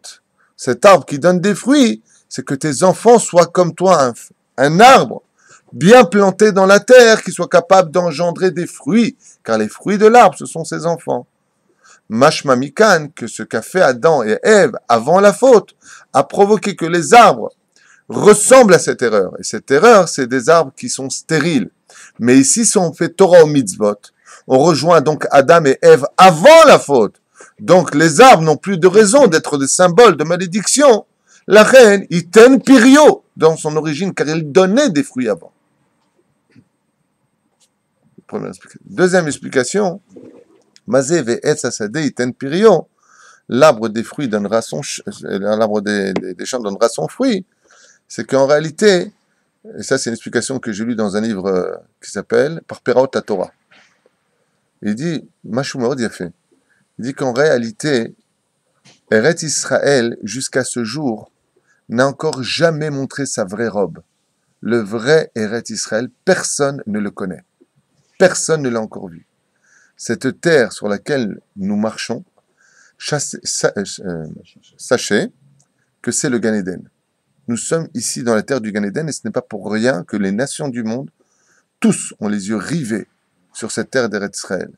Speaker 1: Cet arbre qui donne des fruits, c'est que tes enfants soient comme toi, un arbre bien planté dans la terre, qui soit capable d'engendrer des fruits, car les fruits de l'arbre, ce sont ses enfants. Mashma mikan, que ce qu'a fait Adam et Ève avant la faute, a provoqué que les arbres ressemblent à cette erreur. Et cette erreur, c'est des arbres qui sont stériles. Mais ici, si on fait Torah au mitzvot, on rejoint donc Adam et Ève avant la faute. Donc les arbres n'ont plus de raison d'être des symboles de malédiction. La reine, iten pirio, dans son origine, car il donnait des fruits avant. Deuxième explication, Mazé ve'etz hasadeh iten pirio, l'arbre des fruits donnera l'arbre des champs donnera son fruit. C'est qu'en réalité, et ça c'est une explication que j'ai lue dans un livre qui s'appelle Par Peraot la Torah. Il dit, Mashou Maod Yafé, il dit qu'en réalité, Eretz Israël, jusqu'à ce jour, n'a encore jamais montré sa vraie robe. Le vrai Eretz Israël, personne ne le connaît. Personne ne l'a encore vu. Cette terre sur laquelle nous marchons, sachez que c'est le Gan Eden. Nous sommes ici dans la terre du Gan Eden et ce n'est pas pour rien que les nations du monde, tous ont les yeux rivés sur cette terre d'Eretz Israël.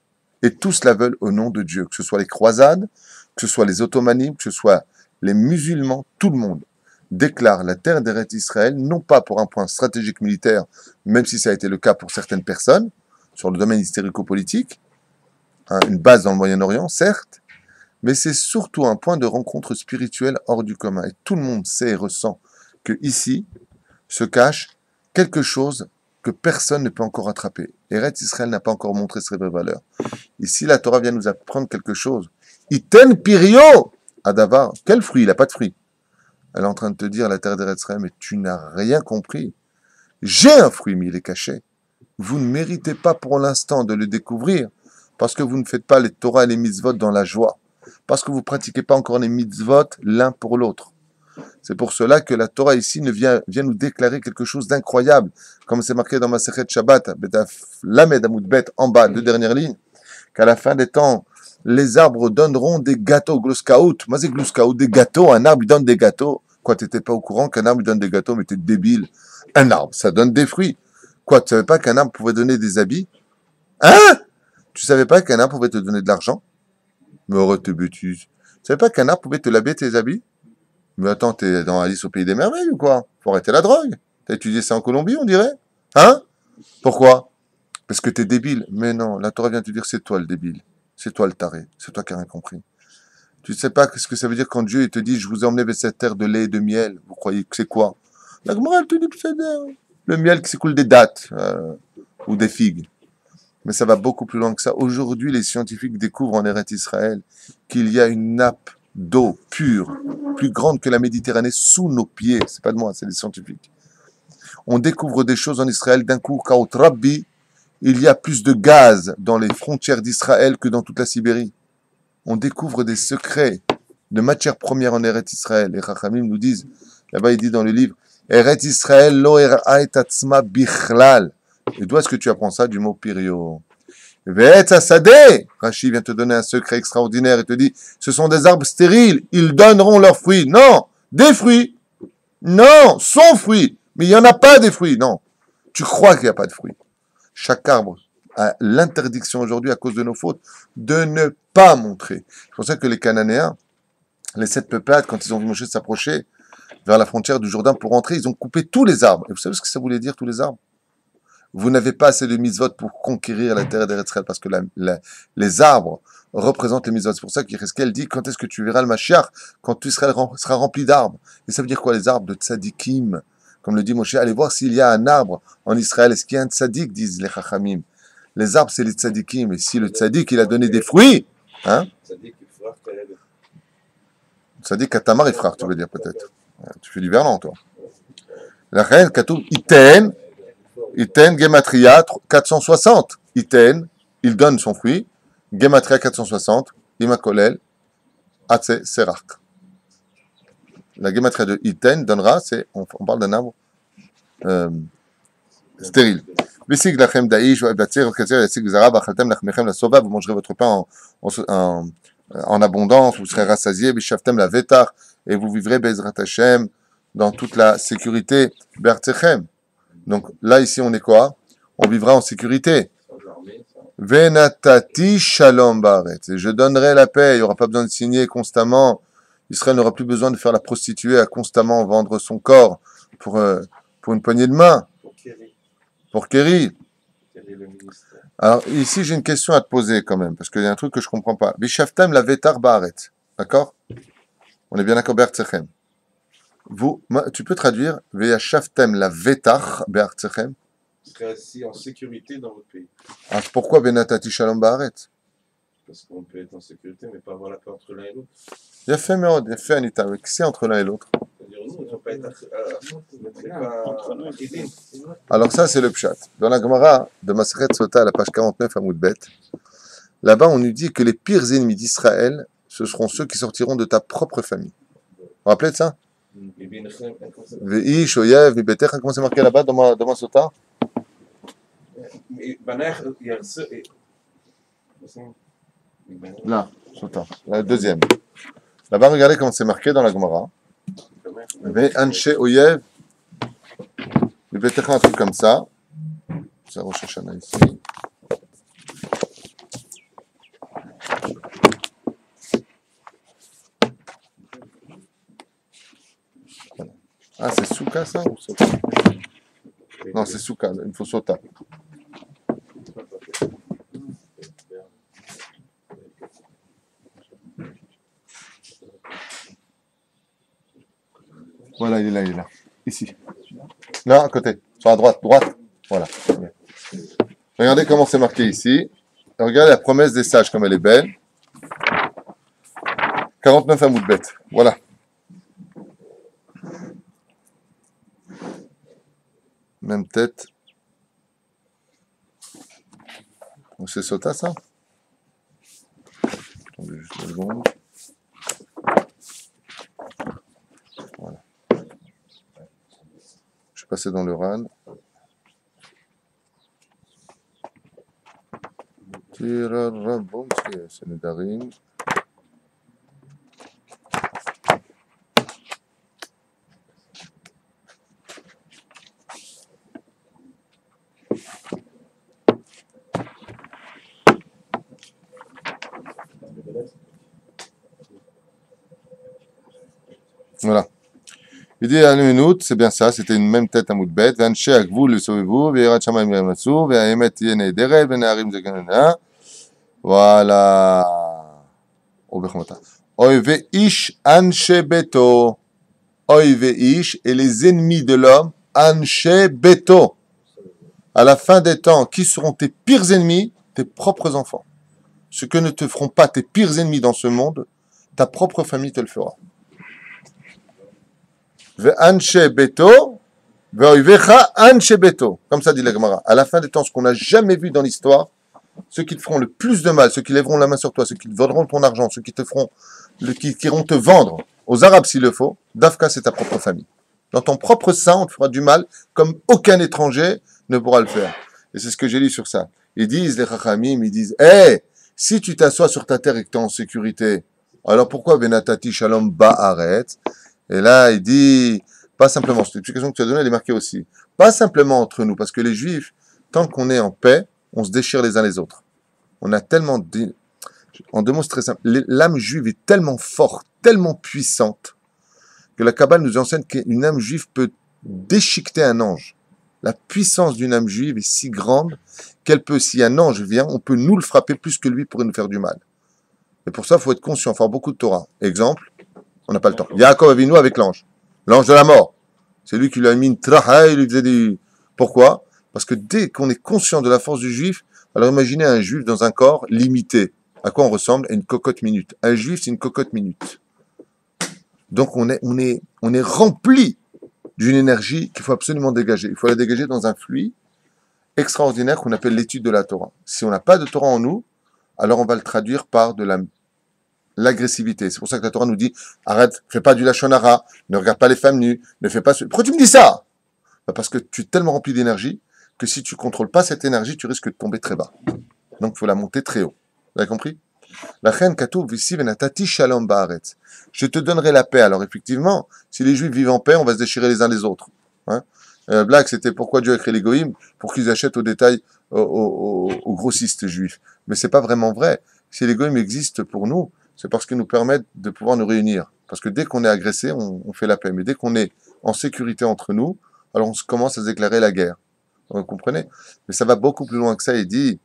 Speaker 1: Et tous la veulent au nom de Dieu, que ce soit les croisades, que ce soit les ottomanimes, que ce soit les musulmans, tout le monde déclare la terre d'Eretz Israël, non pas pour un point stratégique militaire, même si ça a été le cas pour certaines personnes, sur le domaine hystérico-politique, une base dans le Moyen-Orient, certes, mais c'est surtout un point de rencontre spirituelle hors du commun. Et tout le monde sait et ressent que ici se cache quelque chose que personne ne peut encore attraper. Eretz Israël n'a pas encore montré ses vraies valeurs. Ici, la Torah vient nous apprendre quelque chose. Iten pirio adavar. Quel fruit? Il n'a pas de fruit. Elle est en train de te dire, la terre d'Eretz Israël, mais tu n'as rien compris. J'ai un fruit, mais il est caché. Vous ne méritez pas pour l'instant de le découvrir parce que vous ne faites pas les Torah et les mitzvot dans la joie. Parce que vous ne pratiquez pas encore les mitzvot l'un pour l'autre. C'est pour cela que la Torah ici vient nous déclarer quelque chose d'incroyable, comme c'est marqué dans Masechet Shabbat, Betaf Lamed Amud Bet, en bas, deux dernières lignes, qu'à la fin des temps, les arbres donneront des gâteaux, glouskaout. Moi, c'est glouskaout, des gâteaux. Un arbre, il donne des gâteaux. Quoi, t'étais pas au courant qu'un arbre, il donne des gâteaux, mais t'es débile. Un arbre, ça donne des fruits. Quoi, tu savais pas qu'un arbre pouvait donner des habits? Hein? Tu savais pas qu'un arbre pouvait te donner de l'argent? Mais arrête tes bêtises. Tu savais pas qu'un arbre pouvait te laver tes habits? Mais attends, t'es dans Alice au Pays des Merveilles ou quoi? Faut arrêter la drogue. T'as étudié ça en Colombie, on dirait? Hein? Pourquoi? Parce que t'es débile. Mais non, la Torah vient te dire, c'est toi le débile. C'est toi le taré. C'est toi qui n'as rien compris. Tu ne sais pas ce que ça veut dire quand Dieu il te dit, je vous ai emmené vers cette terre de lait et de miel. Vous croyez que c'est quoi? La Gemara, elle te dit que c'est le miel qui s'écoule des dattes ou des figues. Mais ça va beaucoup plus loin que ça. Aujourd'hui, les scientifiques découvrent en Eretz Israël qu'il y a une nappe d'eau pure, plus grande que la Méditerranée, sous nos pieds. C'est pas de moi, c'est des scientifiques. On découvre des choses en Israël d'un coup. Kaot Rabbi, il y a plus de gaz dans les frontières d'Israël que dans toute la Sibérie. On découvre des secrets de matières premières en Eretz Israël. Les Chachamim nous disent, là-bas il dit dans le livre, Eretz Israël lo era'et atzma bichlal. Et d'où est-ce que tu apprends ça? Du mot pirio. Ve'etz hasadeh. Rashi vient te donner un secret extraordinaire et te dit, ce sont des arbres stériles, ils donneront leurs fruits. Non, des fruits. Non, sans fruits. Mais il n'y en a pas des fruits. Non, tu crois qu'il n'y a pas de fruits. Chaque arbre a l'interdiction aujourd'hui, à cause de nos fautes, de ne pas montrer. C'est pour ça que les Cananéens, les 7 peuplades, quand ils ont vu Moshe s'approcher vers la frontière du Jourdain pour rentrer, ils ont coupé tous les arbres. Et vous savez ce que ça voulait dire, tous les arbres? Vous n'avez pas assez de mitzvot pour conquérir la terre d'Israël, parce que les arbres représentent les mitzvot. C'est pour ça qu'Yézéchiel dit, quand est-ce que tu verras le Mashiach? Quand tout Israël sera rempli d'arbres. Et ça veut dire quoi, les arbres? De tzadikim. Comme le dit Moshe, allez voir s'il y a un arbre en Israël. Est-ce qu'il y a un tzadik, disent les chachamim. Les arbres, c'est les tzadikim. Et si le tzadik, il a donné des fruits, hein? Tzadik katamar et frère, tu veux dire peut-être. Tu fais du verlan, toi. La reine, katou, iten gematria 460. Iten, il donne son fruit. Gematria 460. Imakolel, atse serak. La gematria de iten donnera, on parle d'un arbre stérile. Vous mangerez votre pain en abondance, vous serez rassasiés, et vous vivrez Bezrat Hashem dans toute la sécurité. Donc là, ici, on est quoi? On vivra en sécurité. Venatati shalom baaretz. Et je donnerai la paix, il n'y aura pas besoin de signer constamment. Israël n'aura plus besoin de faire la prostituée à constamment vendre son corps pour une poignée de main. Pour Kéry. Alors, ici, j'ai une question à te poser quand même, parce qu'il y a un truc que je ne comprends pas. Vishaftem la vetar baaretz. D'accord? On est bien d'accord, Be'artechem. Tu peux traduire Vishaftem la vetar Be'artechem?
Speaker 2: Serez assis en sécurité dans votre pays.
Speaker 1: Alors, pourquoi Benatati Shalom Baaretz?
Speaker 2: Parce qu'on peut être en sécurité, mais pas avoir la paix entre l'un et l'autre.
Speaker 1: Il a fait Meod, il a fait Anita, mais qui c'est entre l'un et l'autre?
Speaker 2: C'est-à-dire, nous, on ne peut pas être entre nous.
Speaker 1: Alors ça, c'est le pshat. Dans la Gemara de Masechet Sota, à la page 49 à Moudbet, là-bas, on nous dit que les pires ennemis d'Israël, ce seront ceux qui sortiront de ta propre famille. Vous vous rappelez de ça? Veish, Oyev, Mibetecha, comment c'est marqué là-bas dans ma Sota? Là, Sota, la deuxième. Là-bas, regardez comment c'est marqué dans la Gemara. Ve'anshe Oyev, Mibetecha, un truc comme ça. C'est Rosh Hashanah ici. Voilà. Ah, c'est Souka ça ou Sota? Non, c'est Souka, il faut Sota. Voilà, il est là. Ici. Là, à côté. Sur la droite. Voilà. Regardez comment c'est marqué ici. Regardez la promesse des sages, comme elle est belle. 49 à Moudbet. Voilà. Même tête. Donc c'est Sota, ça? Attendez juste une seconde. Voilà. passer dans le RAN. Tirarabom, c'est Nedarim. Voilà. Il dit à Nunout, c'est bien ça, c'était une même tête à Moudbet. Vanché à vous le sauvez-vous, Vérat Shamaim Yamatsou, Véahemet Yene Dere, Venarim Zeganana. Voilà. Obechmata. Oive Ish Anshe Beto. Oive Ish et les ennemis de l'homme, Anshe Beto. À la fin des temps, qui seront tes pires ennemis? Tes propres enfants. Ce que ne te feront pas tes pires ennemis dans ce monde, ta propre famille te le fera. Ve'anshe beto, ve'oivecha anshe beto. Comme ça dit la Gemara. À la fin des temps, ce qu'on n'a jamais vu dans l'histoire, ceux qui te feront le plus de mal, ceux qui lèveront la main sur toi, ceux qui te voleront ton argent, ceux qui te feront, qui iront te vendre aux Arabes s'il le faut, Dafka, c'est ta propre famille. Dans ton propre sein, on te fera du mal, comme aucun étranger ne pourra le faire. Et c'est ce que j'ai lu sur ça. Ils disent, les Chachamim, ils disent, si tu t'assois sur ta terre et que tu es en sécurité, alors pourquoi Benatati Shalom Ba'aretz? Et là, il dit, pas simplement, cette explication que tu as donnée, elle est marquée aussi, pas simplement entre nous, parce que les Juifs, tant qu'on est en paix, on se déchire les uns les autres. On a tellement, en deux mots, c'est très simple, l'âme juive est tellement forte, tellement puissante, que la Kabbale nous enseigne qu'une âme juive peut déchiqueter un ange. La puissance d'une âme juive est si grande qu'elle peut, si un ange vient, on peut nous le frapper plus que lui pourrait nous faire du mal. Et pour ça, il faut être conscient, faire beaucoup de Torah. Exemple, on n'a pas le temps. Yaakov Avinu avec l'ange de la mort. C'est lui qui lui a mis une traha, il lui faisait des... Pourquoi? Parce que dès qu'on est conscient de la force du juif, alors imaginez un juif dans un corps limité. À quoi on ressemble? À une cocotte minute. Un juif, c'est une cocotte minute. Donc on est rempli d'une énergie qu'il faut absolument dégager. Il faut la dégager dans un fluide extraordinaire qu'on appelle l'étude de la Torah. Si on n'a pas de Torah en nous, alors on va le traduire par de l'agressivité. C'est pour ça que la Torah nous dit, arrête, fais pas du lachon hara, ne regarde pas les femmes nues, ne fais pas ce... Pourquoi tu me dis ça? Parce que tu es tellement rempli d'énergie que si tu contrôles pas cette énergie, tu risques de tomber très bas. Donc il faut la monter très haut. Vous avez compris? La reine Katou Vissi Venatati Shalom Baaretz. Je te donnerai la paix. Alors effectivement, si les Juifs vivent en paix, on va se déchirer les uns les autres. Hein, blague, c'était pourquoi Dieu a créé les goïms, pour qu'ils achètent au détail aux grossistes juifs. Mais c'est pas vraiment vrai. Si les goïms existent pour nous, c'est parce qu'ils nous permettent de pouvoir nous réunir. Parce que dès qu'on est agressé, on fait la paix. Mais dès qu'on est en sécurité entre nous, alors on commence à se déclarer la guerre. Vous comprenez? Mais ça va beaucoup plus loin que ça. Il dit,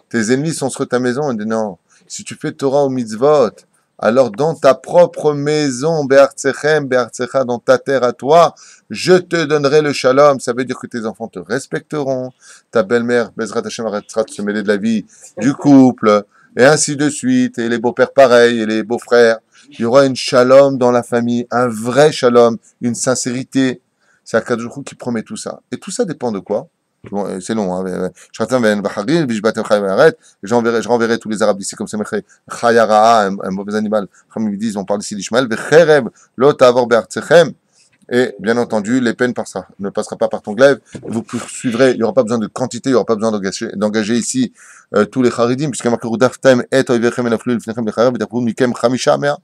Speaker 1: tes ennemis sont sur ta maison. Il dit non. Si tu fais Torah ou mitzvot, alors dans ta propre maison, be'artsecha, dans ta terre à toi, je te donnerai le shalom. Ça veut dire que tes enfants te respecteront. Ta belle-mère, Bezrat Hashem, arrêtera de se mêler de la vie du couple, et ainsi de suite. Et les beaux-pères pareils, et les beaux-frères. Il y aura une shalom dans la famille, un vrai shalom, une sincérité. C'est Akadosh Baruch Hu qui promet tout ça. Et tout ça dépend de quoi? Bon, c'est long, hein. Je renverrai tous les Arabes d'ici comme c'est Chayara, un mauvais animal. Comme ils disent, on parle ici d'Ishmael. Et bien entendu, l'épée ne passera pas par ton glaive. Vous poursuivrez, il n'y aura pas besoin de quantité, il n'y aura pas besoin d'engager ici tous les Haridim, puisque marqué Rudaftem et Oivechem et Naflu, Lefnechem Lecharev, et Dapou Mikem Chamisha Mea.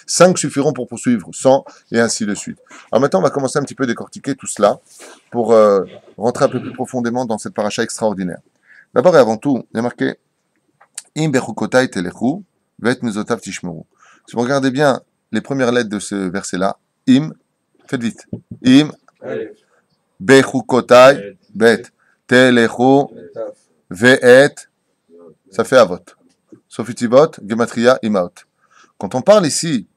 Speaker 1: 5 suffiront pour poursuivre, 100 et ainsi de suite. Alors maintenant, on va commencer un petit peu à décortiquer tout cela pour rentrer un peu plus profondément dans cette paracha extraordinaire. D'abord et avant tout, il y a marqué Im bechukotai telechu vet mizotav tishmeru. Si vous regardez bien les premières lettres de ce verset-là, Im, faites vite. Im, bechukotai, bet, telechu, ve'et, ça fait avot. Sofitivot, gematria, imaot. Quand on parle ici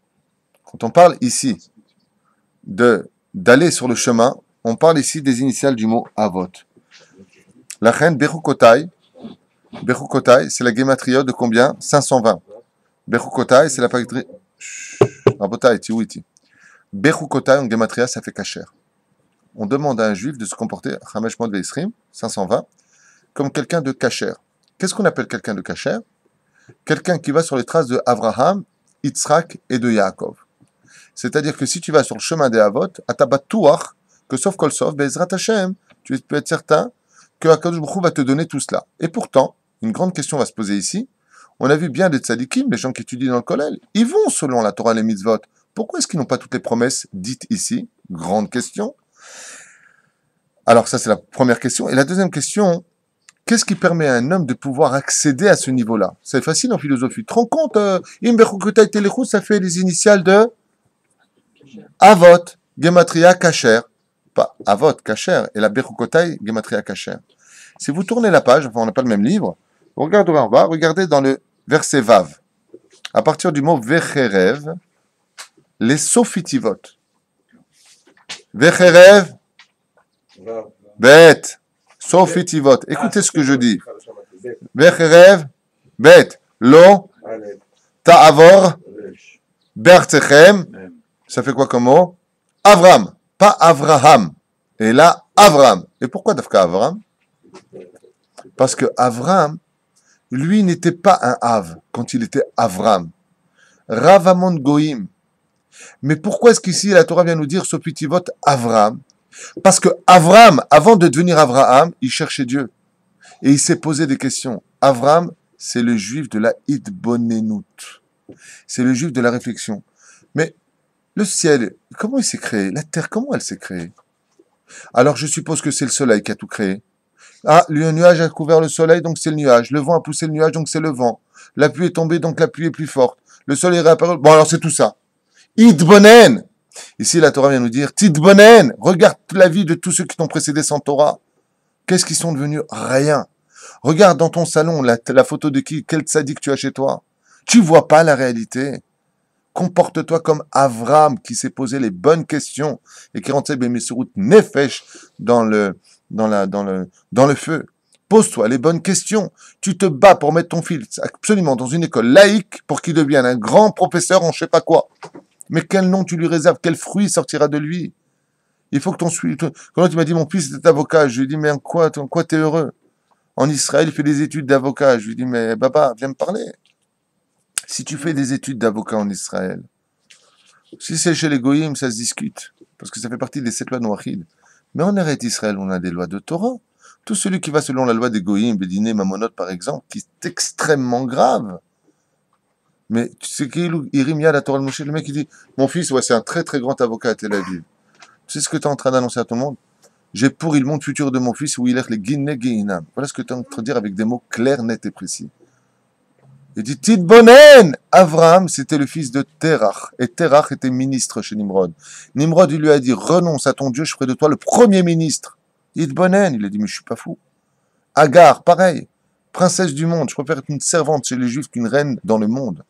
Speaker 1: d'aller sur le chemin, on parle ici des initiales du mot avot. La reine Bechukotai, c'est la gematria de combien? 520. Bechukotai, c'est la patrie. Rabotai, tiwiti. Bechukotai en gematria, ça fait kasher. On demande à un juif de se comporter, Chamesh Mod Veisrim, 520, comme quelqu'un de kasher. Qu'est-ce qu'on appelle quelqu'un de kasher? Quelqu'un qui va sur les traces de Abraham, Yitzhak et de Yaakov. C'est-à-dire que si tu vas sur le chemin des Havot, atabatouach, que sauf kol sauf, Bezrat Hashem, tu peux être certain que Akadosh Baruch Hu va te donner tout cela. Et pourtant, une grande question va se poser ici. On a vu bien des tzadikim, les gens qui étudient dans le kollel, ils vont selon la Torah et les mitzvot. Pourquoi est-ce qu'ils n'ont pas toutes les promesses dites ici? Grande question. Alors ça, c'est la première question. Et la deuxième question, qu'est-ce qui permet à un homme de pouvoir accéder à ce niveau-là? C'est facile en philosophie. Tu te rends compte, Imbechukutai Telechut, ça fait les initiales de Avot, Gematria, Kacher. Pas Avot, Kacher, et la Bechukotai, Gematria, Kacher. Si vous tournez la page, enfin on n'a pas le même livre, regardez en bas, regardez dans le verset Vav. À partir du mot Vecherev, les Sofitivot. Vecherev, Bet, Sofitivot. Écoutez ce que je dis. Vecherev, Bet, Lo, Ta'avor, Bertechem. Ça fait quoi comme mot? Avram, pas Avraham. Et là, Avram. Et pourquoi Dafka Avram? Parce que Avram, lui, n'était pas un Av quand il était Avram. Ravamon Goïm. Mais pourquoi est-ce qu'ici la Torah vient nous dire Sofitivot Avram? Parce que Avram, avant de devenir Avraham, il cherchait Dieu. Et il s'est posé des questions. Avram, c'est le juif de la Hitbonenut. C'est le juif de la réflexion. Mais le ciel, comment il s'est créé? La terre, comment elle s'est créée? Alors je suppose que c'est le soleil qui a tout créé. Ah, le nuage a couvert le soleil, donc c'est le nuage. Le vent a poussé le nuage, donc c'est le vent. La pluie est tombée, donc la pluie est plus forte. Le soleil est réapparu. Bon, alors c'est tout ça. Hitbonen. Ici, la Torah vient nous dire, Tidbonen, regarde la vie de tous ceux qui t'ont précédé sans Torah. Qu'est-ce qu'ils sont devenus? Rien. Regarde dans ton salon la photo de qui, quel tzaddik tu as chez toi. Tu vois pas la réalité. Comporte-toi comme Avram qui s'est posé les bonnes questions et qui rentrait Bemesurut Nefesh dans le feu. Pose-toi les bonnes questions. Tu te bats pour mettre ton fils absolument dans une école laïque pour qu'il devienne un grand professeur en je sais pas quoi. Mais quel nom tu lui réserves? Quel fruit sortira de lui? Il faut que ton suivi. Quand tu m'as dit mon fils est avocat, je lui ai dit mais en quoi t'es heureux? En Israël, il fait des études d'avocat. Je lui ai dit mais Baba, viens me parler. Si tu fais des études d'avocat en Israël, si c'est chez les Goïms, ça se discute. Parce que ça fait partie des 7 lois noachides. Mais en Eretz Israël, on a des lois de Torah. Tout celui qui va selon la loi des Goïms, Bédiné, Mamonot par exemple, qui est extrêmement grave. Mais tu sais qu'il Irimia, la Torah de Moshe, le mec il dit, mon fils, ouais, c'est un très très grand avocat à Tel Aviv. Tu sais ce que tu es en train d'annoncer à tout le monde? J'ai pourri le monde futur de mon fils où il est les Guiné Guinam. Voilà ce que tu es en train de dire avec des mots clairs, nets et précis. Il dit Tidbonen. Avram, c'était le fils de Terach. Et Terach était ministre chez Nimrod. Nimrod, il lui a dit, renonce à ton Dieu, je ferai de toi le premier ministre. Tidbonen, il a dit, mais je suis pas fou. Agar, pareil. Princesse du monde, je préfère être une servante chez les Juifs qu'une reine dans le monde.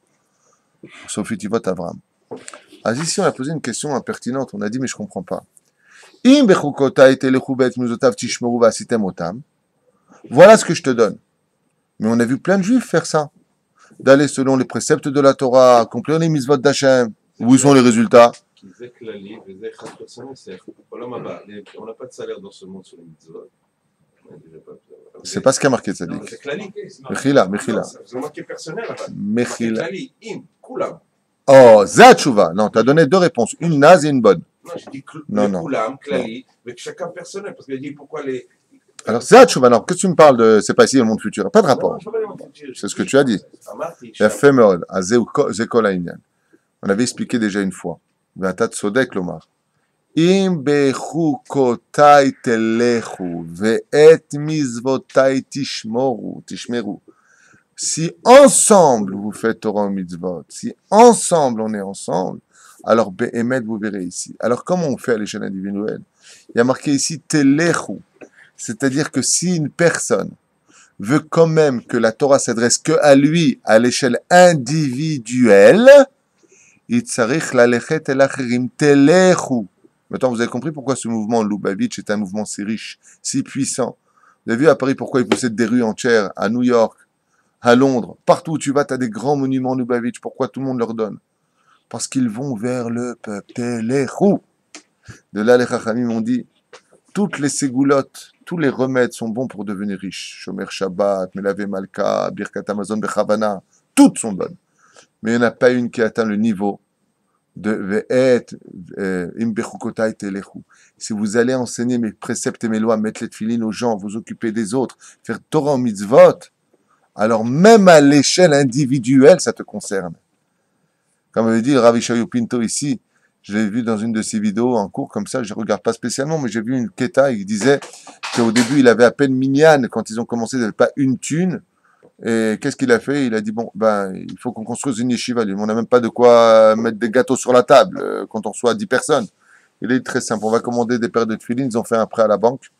Speaker 1: Sophie Tivot Avram. Ah, ici, on a posé une question impertinente. On a dit, mais je comprends pas. Voilà ce que je te donne. Mais on a vu plein de Juifs faire ça. D'aller selon les préceptes de la Torah, accomplir les mitzvot d'Hachem. Où sont les résultats?
Speaker 2: On n'a pas de salaire dans ce monde sur les mitzvot.
Speaker 1: C'est pas ce qu'a marqué Tzadik.
Speaker 2: C'est Klali.
Speaker 1: Mechila.
Speaker 2: C'est marqué personnel.
Speaker 1: Mechila.
Speaker 2: Klali, im, kulam.
Speaker 1: Oh, Zatchouva. Non, tu as donné 2 réponses. Une naze et une bonne.
Speaker 2: Non, j'ai dit
Speaker 1: Non.
Speaker 2: kulam, Klali, mais chacun personnel. Parce qu'il a dit pourquoi les.
Speaker 1: Alors, Zatchouva, non, qu'est-ce que tu me parles de c'est pas ici le monde futur? Pas de rapport. C'est ce que tu as dit. La fémorode, à Zekol Aïnian. On avait expliqué déjà une fois. Vatat Sodek Lomar. Im bechukotai telechu ve'et mizvotai tishmeru. Si ensemble vous faites Torah mitzvot, si ensemble on est ensemble, alors be'emet vous verrez ici. Alors comment on fait à l'échelle individuelle? Il y a marqué ici telechu. C'est-à-dire que si une personne veut quand même que la Torah s'adresse que à lui, à l'échelle individuelle, itzarich lalechet el acherim telechu. Maintenant, vous avez compris pourquoi ce mouvement Lubavitch est un mouvement si riche, si puissant. Vous avez vu à Paris pourquoi il possède des rues entières, à New York, à Londres, partout où tu vas, tu as des grands monuments Lubavitch. Pourquoi tout le monde leur donne? Parce qu'ils vont vers le peuple telechu. De là, les Chachamim ont dit, toutes les ségoulottes, tous les remèdes sont bons pour devenir riche. Shomer Shabbat, Melave Malka, Birkat Amazon Bechavana, toutes sont bonnes. Mais il n'y en a pas une qui atteint le niveau Si vous allez enseigner mes préceptes et mes lois, mettre les tefilines aux gens, vous occuper des autres, faire Torah au mitzvot, alors même à l'échelle individuelle, ça te concerne. Comme avait dit le Rav Ishaïou Pinto ici, je l'ai vu dans une de ses vidéos en cours comme ça, je ne regarde pas spécialement, mais j'ai vu une keta, il disait qu'au début il avait à peine minyan, quand ils ont commencé, il n'avait pas une thune. Et qu'est-ce qu'il a fait? Il a dit, bon, ben, il faut qu'on construise une yeshiva. On n'a même pas de quoi mettre des gâteaux sur la table quand on reçoit 10 personnes. Il est très simple. On va commander des paires de tefilines. Ils ont fait un prêt à la banque.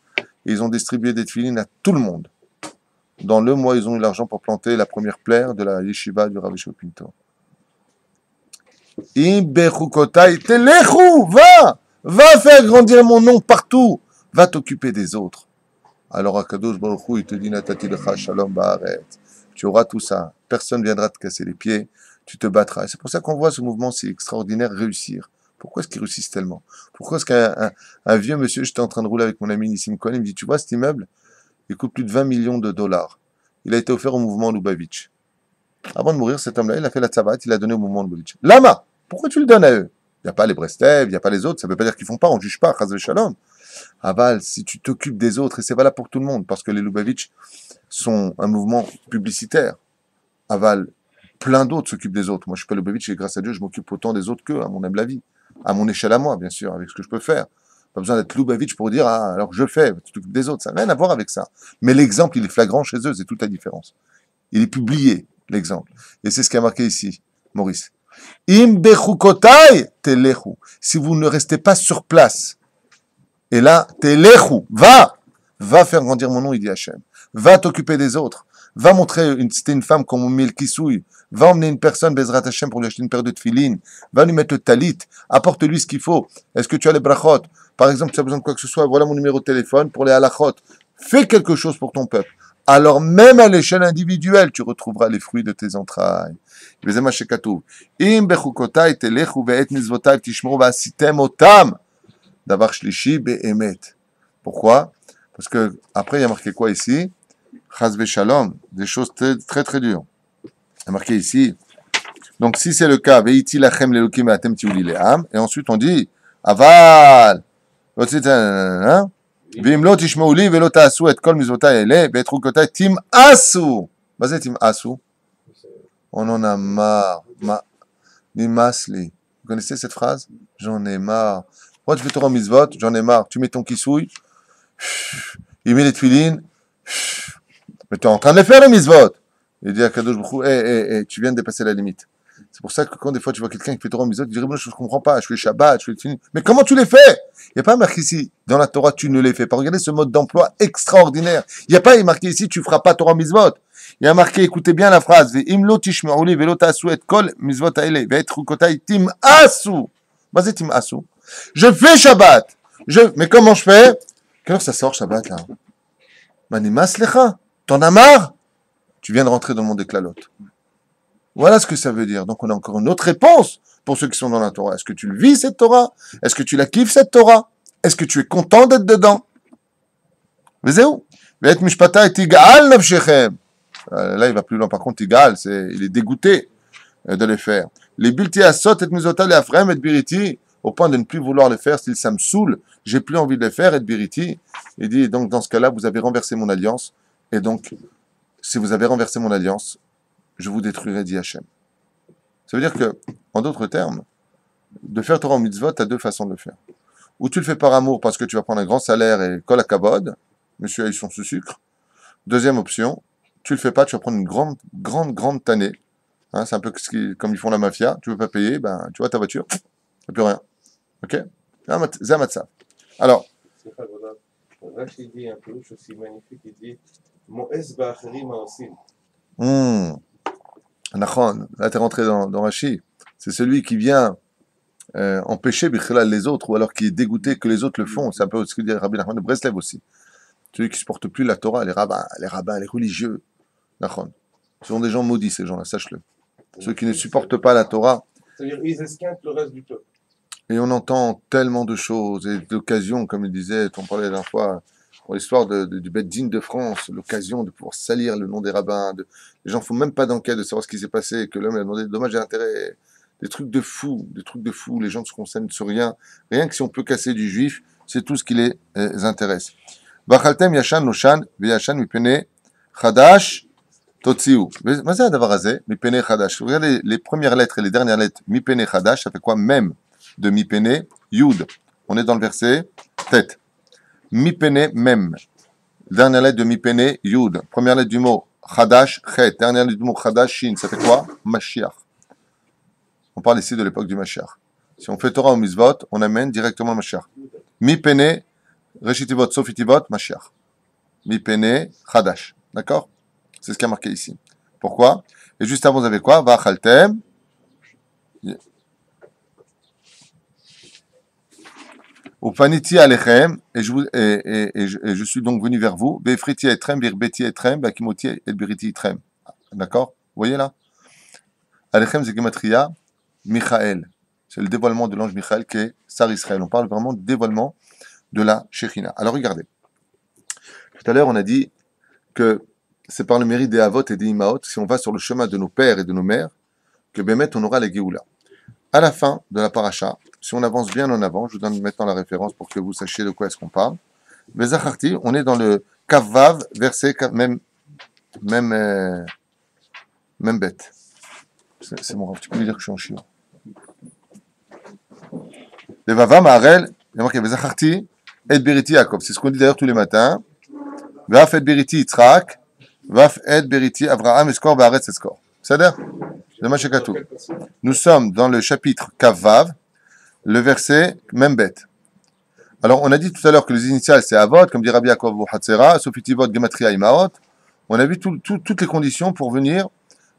Speaker 1: Et ils ont distribué des tefilines à tout le monde. Dans le mois, ils ont eu l'argent pour planter la première pierre de la yeshiva du Rav Ishaïou Pinto. Va faire grandir mon nom partout. Va t'occuper des autres. Alors Akadosh Baruch Hu, il te dit, Natati lecha shalom ba'aretz. Tu auras tout ça. Personne ne viendra te casser les pieds. Tu te battras. Et c'est pour ça qu'on voit ce mouvement si extraordinaire réussir. Pourquoi est-ce qu'ils réussissent tellement? Pourquoi est-ce qu'un vieux monsieur, j'étais en train de rouler avec mon ami Nissim Cohen, il me dit, tu vois cet immeuble, il coûte plus de 20 millions de dollars. Il a été offert au mouvement Lubavitch. Avant de mourir, cet homme-là, il a fait la tzavat, il a donné au mouvement Lubavitch. Lama, pourquoi tu le donnes à eux? Il n'y a pas les Brestev, il n'y a pas les autres, ça ne veut pas dire qu'ils font pas, on ne juge pas, chas v'shalom. Aval, si tu t'occupes des autres, et c'est valable pour tout le monde, parce que les Lubavitch sont un mouvement publicitaire. Aval, plein d'autres s'occupent des autres. Moi, je suis pas Lubavitch et grâce à Dieu, je m'occupe autant des autres qu'eux, à mon humble avis. À mon échelle à moi, bien sûr, avec ce que je peux faire. Pas besoin d'être Lubavitch pour dire, ah, alors je fais, tu t'occupes des autres. Ça n'a rien à voir avec ça. Mais l'exemple, il est flagrant chez eux, c'est toute la différence. Il est publié, l'exemple. Et c'est ce qui a marqué ici, Maurice. Im bechukotai telechu. Si vous ne restez pas sur place, et là, telechu, va faire grandir mon nom, il dit Hachem. Va t'occuper des autres. Va montrer, c'était une femme comme Mil Kisouille. Va emmener une personne, Bezrat Hachem, pour lui acheter une paire de tefilines. Va lui mettre le talit. Apporte-lui ce qu'il faut. Est-ce que tu as les brachot? Par exemple, tu as besoin de quoi que ce soit, voilà mon numéro de téléphone pour les halachot. Fais quelque chose pour ton peuple. Alors même à l'échelle individuelle, tu retrouveras les fruits de tes entrailles. Im bechukotai telechu ve'et mizvotai tishmor va'asitem otam. Davar shlishi be'emet. Pourquoi? Parce que après il y a marqué quoi ici? Chas v'shalom, des choses très très très dures. Il y a marqué ici. Donc si c'est le cas, ve'iti lachem lelokim atem tiuli le'am, et ensuite on dit aval, ve'im lo tishma'u li ve'lo ta'asu et kol mizvotai ele ve'et rukotai tim asu. Vas-y tim asu. On en a marre. Nimasli. Vous connaissez cette phrase? J'en ai marre. Moi, tu fais Torah mitzvot, j'en ai marre. Tu mets ton kissouille, il met les tefilines, mais tu es en train de les faire, les mitzvot. Il dit à Kadosh Baruch Hu, tu viens de dépasser la limite. C'est pour ça que quand des fois tu vois quelqu'un qui fait Torah mitzvot, tu dis, moi, je ne comprends pas, je fais Shabbat, je fais les tefilines. Mais comment tu les fais? Il n'y a pas marqué ici, dans la Torah, tu ne les fais pas. Regardez ce mode d'emploi extraordinaire. Il n'y a pas marqué ici, tu ne feras pas Torah mitzvot. Il y a marqué, écoutez bien la phrase, Imlo tishma'u li ve'lo ta'asu et kol mitzvot ha'ele ve'et rukotai tim asu. Vas-y tim asu. Je fais Shabbat. Mais comment je fais? Quelle heure ça sort Shabbat là? Manimas lecha. T'en as marre? Tu viens de rentrer dans le monde des clalotes. Voilà ce que ça veut dire. Donc on a encore une autre réponse pour ceux qui sont dans la Torah. Est-ce que tu le vis cette Torah? Est-ce que tu la kiffes cette Torah? Est-ce que tu es content d'être dedans? Vezeu. Ve'et mishpata et tigal nafshechem. Là il va plus loin. Par contre tigal, il est dégoûté de les faire. Les bilti asot et mizota le afrem et biriti. Au point de ne plus vouloir les faire, s'il ça me saoule, j'ai plus envie de les faire, et de Biriti. Il dit, donc dans ce cas-là, vous avez renversé mon alliance, et donc, si vous avez renversé mon alliance, je vous détruirai, dit Hachem. Ça veut dire que, en d'autres termes, de faire Torah mitzvot, tu as deux façons de le faire. Ou tu le fais par amour parce que tu vas prendre un grand salaire et kol hakavod, monsieur a eu son sucre. Deuxième option, tu le fais pas, tu vas prendre une grande tannée. Hein, c'est un peu comme ils font la mafia, tu veux pas payer, ben, tu vois ta voiture, il n'y a plus rien. Ok? C'est un matzav. Alors.
Speaker 2: C'est pas grave. Rachid dit un peu aussi magnifique, il dit Mo'ez ba'acherim ha'osim.
Speaker 1: Nachon, là tu es rentré dans Rashi. C'est celui qui vient empêcher les autres, ou alors qui est dégoûté que les autres le font. C'est un peu ce que dit Rabbi Nachman de Breslev aussi. Celui qui ne supporte plus la Torah, les rabbins, les religieux. Nachon. Ce sont des gens maudits, ces gens-là, sache-le. Ceux qui ne supportent pas la Torah.
Speaker 2: C'est-à-dire ils esquintent le reste du peuple.
Speaker 1: Et on entend tellement de choses, et d'occasions, comme il disait, on parlait la dernière fois, pour l'histoire du Beth-Din de France, l'occasion de pouvoir salir le nom des rabbins. Les gens ne font même pas d'enquête de savoir ce qui s'est passé, que l'homme a demandé dommage et intérêt. des trucs de fou, les gens ne se concernent sur rien. Rien que si on peut casser du juif, c'est tout ce qui les intéresse. Vachaltem yashan noshan v'yashan mipene chadash totziu. Mais c'est un davar mipene chadash. Regardez les premières lettres et les dernières lettres, mipene chadash, ça fait quoi même de mipene yud. On est dans le verset tête. Mipene mem. Dernière lettre de mipene yud. Première lettre du mot chadash chet. Dernière lettre du mot chadash shin. Ça fait quoi? Mashiach. On parle ici de l'époque du Mashiach. Si on fait Torah ou Mitzvot, on amène directement le Mashiach. Mi pene, Reshitivot, Sofitivot, Mashiach. Mi pene, Chadash. D'accord? C'est ce qui a marqué ici. Pourquoi? Et juste avant, vous avez quoi? Vachaltem. Upaniti alechem, et je suis donc venu vers vous. Beifriti etrem, birbeti etrem, bakimoti et biriti etrem. D'accord? Vous voyez là? Alechem, c'est Gematria. Michael, c'est le dévoilement de l'ange Michael qui est Sar Israël. On parle vraiment du dévoilement de la Shekhinah. Alors regardez, tout à l'heure on a dit que c'est par le mérite des Avot et des Imaot, si on va sur le chemin de nos pères et de nos mères, que Bémet on aura la Géoula. À la fin de la paracha, si on avance bien en avant, je vous donne maintenant la référence pour que vous sachiez de quoi est-ce qu'on parle. Bezacharti, on est dans le Kavav, verset même bête. C'est mon rêve, tu peux lui dire que je suis en chiot. Le Vava Maharel, il y a marqué Bezacharti et Beriti Yaakov. C'est ce qu'on dit d'ailleurs tous les matins. Vaf et Beriti Yitzhak, Vaf et Beriti Avraham, Eskor, Baaretz, Eskor. C'est-à-dire, le Mashakatou. Nous sommes dans le chapitre Kavav, le verset Membet. Alors, on a dit tout à l'heure que les initiales c'est Avot, comme dit Rabbi Yaakov Hatzera, Sofitivot, Gematria, Imaot. On a vu toutes les conditions pour venir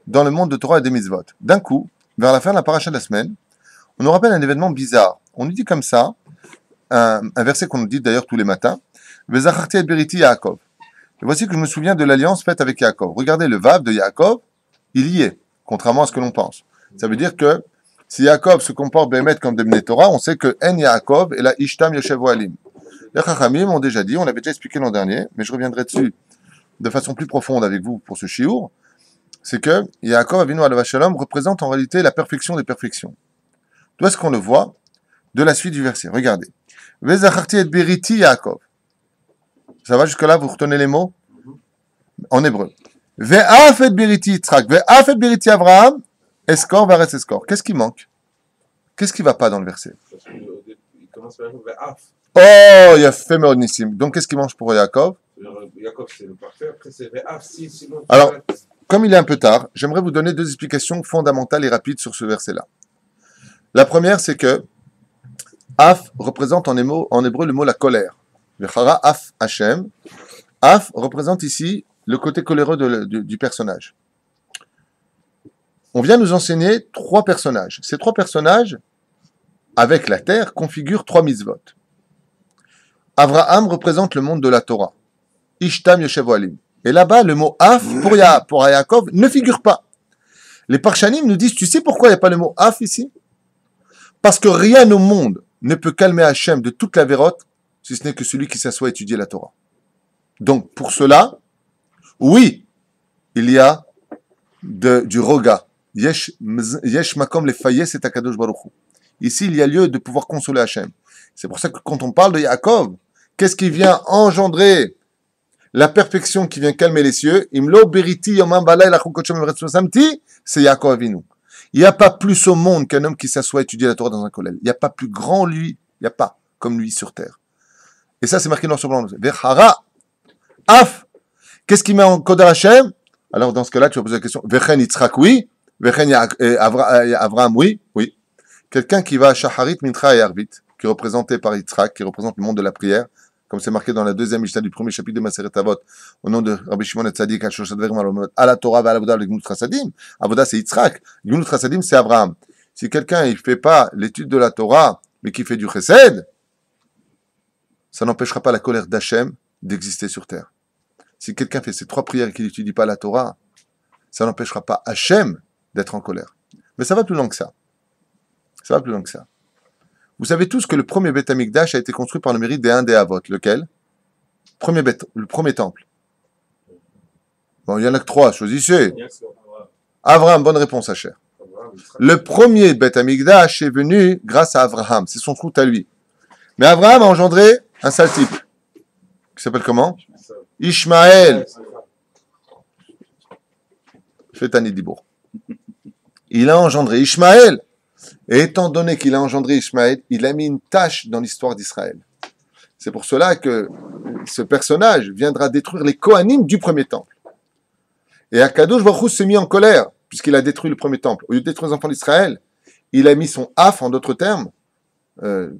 Speaker 1: dans le monde de Torah et des mitzvot. D'un coup, vers la fin de la paracha de la semaine, on nous rappelle un événement bizarre. On nous dit comme ça, un verset qu'on nous dit d'ailleurs tous les matins, Vezacharti et Beriti Yaakov. Et voici que je me souviens de l'alliance faite avec Yaakov. Regardez le Vav de Yaakov, il y est, contrairement à ce que l'on pense. Ça veut dire que si Yaakov se comporte Bémet comme de Bnei Torah, on sait que En Yaakov est la Ishtam Yoshev Ohalim. Les Chachamim ont déjà dit, on l'avait déjà expliqué l'an dernier, mais je reviendrai dessus de façon plus profonde avec vous pour ce shiur, c'est que Yaakov Avinu Alav Shalom représente en réalité la perfection des perfections. D'où est-ce qu'on le voit? De la suite du verset. Regardez. Vezacharti et Beriti Yaakov. Ça va jusque-là? Vous retenez les mots? En hébreu. Ve'af et Beriti Yitzhak. Ve'af et Beriti Avraham. Eskor, Varetz Eskor. Qu'est-ce qui manque? Qu'est-ce qui ne va pas dans le verset?
Speaker 2: Il commence par Ve'af.
Speaker 1: Oh, il y a fait Meodnissim. Donc, qu'est-ce qui mange pour Yaakov?
Speaker 2: Yaakov, c'est le parfait. Après, c'est Ve'af. Sinon,
Speaker 1: alors, comme il est un peu tard, j'aimerais vous donner deux explications fondamentales et rapides sur ce verset-là. La première, c'est que Af représente en hébreu le mot la colère. Vechara Af Hashem. Af représente ici le côté coléreux du personnage. On vient nous enseigner trois personnages. Ces trois personnages, avec la terre, configurent trois mitzvot. Avraham représente le monde de la Torah. Ishtam Yoshev Ohalim. Et là-bas, le mot Af pour Yaakov ne figure pas. Les Parshanim nous disent, tu sais pourquoi il n'y a pas le mot Af ici? Parce que rien au monde ne peut calmer Hachem de toute la vérote, si ce n'est que celui qui s'assoit à étudier la Torah. Donc, pour cela, oui, il y a du roga. Yesh makom lefayes et akadosh baruch hu. Ici, il y a lieu de pouvoir consoler Hachem. C'est pour ça que quand on parle de Yaakov, qu'est-ce qui vient engendrer la perfection qui vient calmer les cieux? Imlo beriti yomam balay lachum kodsham samti, c'est Yaakov Avinu. Il n'y a pas plus au monde qu'un homme qui s'assoit à étudier la Torah dans un kollel. Il n'y a pas plus grand lui, il n'y a pas comme lui sur terre. Et ça, c'est marqué noir sur blanc. Vechara, af. Qu'est-ce qui met en Koder Hashem? Alors, dans ce cas-là, tu vas poser la question. Vechen Yitzhak, oui. Vechen Avraham, oui. Oui. Quelqu'un qui va à Shaharit, Mincha et Arvit, qui est représenté par Yitzhak, qui représente le monde de la prière, comme c'est marqué dans la deuxième Mishnah du premier chapitre de Maseret Avot, au nom de Rabbi Shimon Tzadik, à la Torah, à l'Avodah, le Gimlut Chassadim. Avodah, c'est Yitzhak. Gimlut Chassadim, c'est Abraham. Si quelqu'un, il fait pas l'étude de la Torah, mais qui fait du Chesed, ça n'empêchera pas la colère d'Hachem d'exister sur terre. Si quelqu'un fait ces trois prières et qu'il n'étudie pas la Torah, ça n'empêchera pas Hachem d'être en colère. Mais ça va plus loin que ça. Ça va plus loin que ça. Vous savez tous que le premier Beth Amikdash a été construit par le mérite des des Avot. Lequel? Le premier temple. Bon, il y en a que trois, choisissez. Avraham, bonne réponse, Hacher. Le premier Beth Amikdash est venu grâce à Abraham. C'est son route à lui. Mais Abraham a engendré un sale type. Qui s'appelle comment? Ishmaël. Fais un Dibour. Il a engendré Ishmaël. Et étant donné qu'il a engendré Ishmaël, il a mis une tache dans l'histoire d'Israël. C'est pour cela que ce personnage viendra détruire les Kohanim du premier temple. Et Akadosh Baruch Hu s'est mis en colère, puisqu'il a détruit le premier temple. Au lieu de détruire les enfants d'Israël, il a mis son af, en d'autres termes,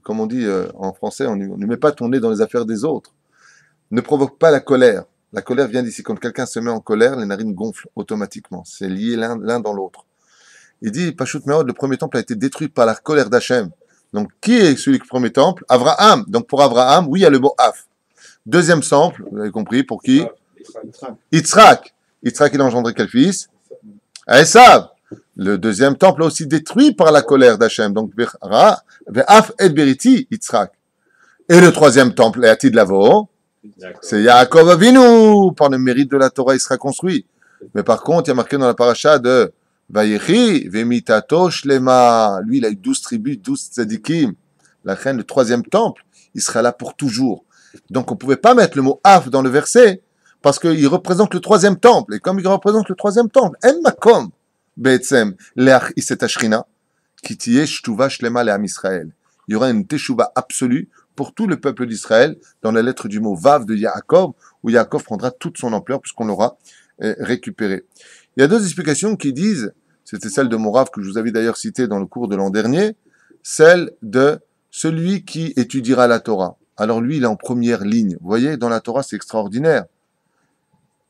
Speaker 1: comme on dit en français, on ne met pas ton nez dans les affaires des autres. Ne provoque pas la colère. La colère vient d'ici. Quand quelqu'un se met en colère, les narines gonflent automatiquement. C'est lié l'un dans l'autre. Il dit, Pashut Meod, le premier temple a été détruit par la colère d'Hachem. Donc, qui est celui du premier temple? Abraham. Donc, pour Abraham, oui, il y a le mot af. Deuxième temple, vous avez compris, pour qui? Yitzhak. Yitzhak, il a engendré quel fils? Esav. Le deuxième temple a aussi détruit par la colère d'Hachem. Donc, Ve'af et Beriti, Yitzhak. Et le troisième temple, Atid Lavo, c'est Yaakov Avinu. Par le mérite de la Torah, il sera construit. Mais par contre, il y a marqué dans la paracha de Vayechi, Vemitato Shlema. Lui, il a eu 12 tribus, 12 tzadikim. La reine, le troisième temple, il sera là pour toujours. Donc, on ne pouvait pas mettre le mot Af dans le verset, parce qu'il représente le troisième temple. Et comme il représente le troisième temple, En Makom, Be'etzem, Leach Iset Ashrina, qui tiye Shtuva Shlema Le'am Israël. Il y aura une teshuva absolue pour tout le peuple d'Israël dans la lettre du mot Vav de Yaakov, où Yaakov prendra toute son ampleur puisqu'on l'aura récupéré. Il y a deux explications qui disent, c'était celle de Morav que je vous avais d'ailleurs citée dans le cours de l'an dernier, celle de celui qui étudiera la Torah. Alors lui, il est en première ligne. Vous voyez, dans la Torah, c'est extraordinaire.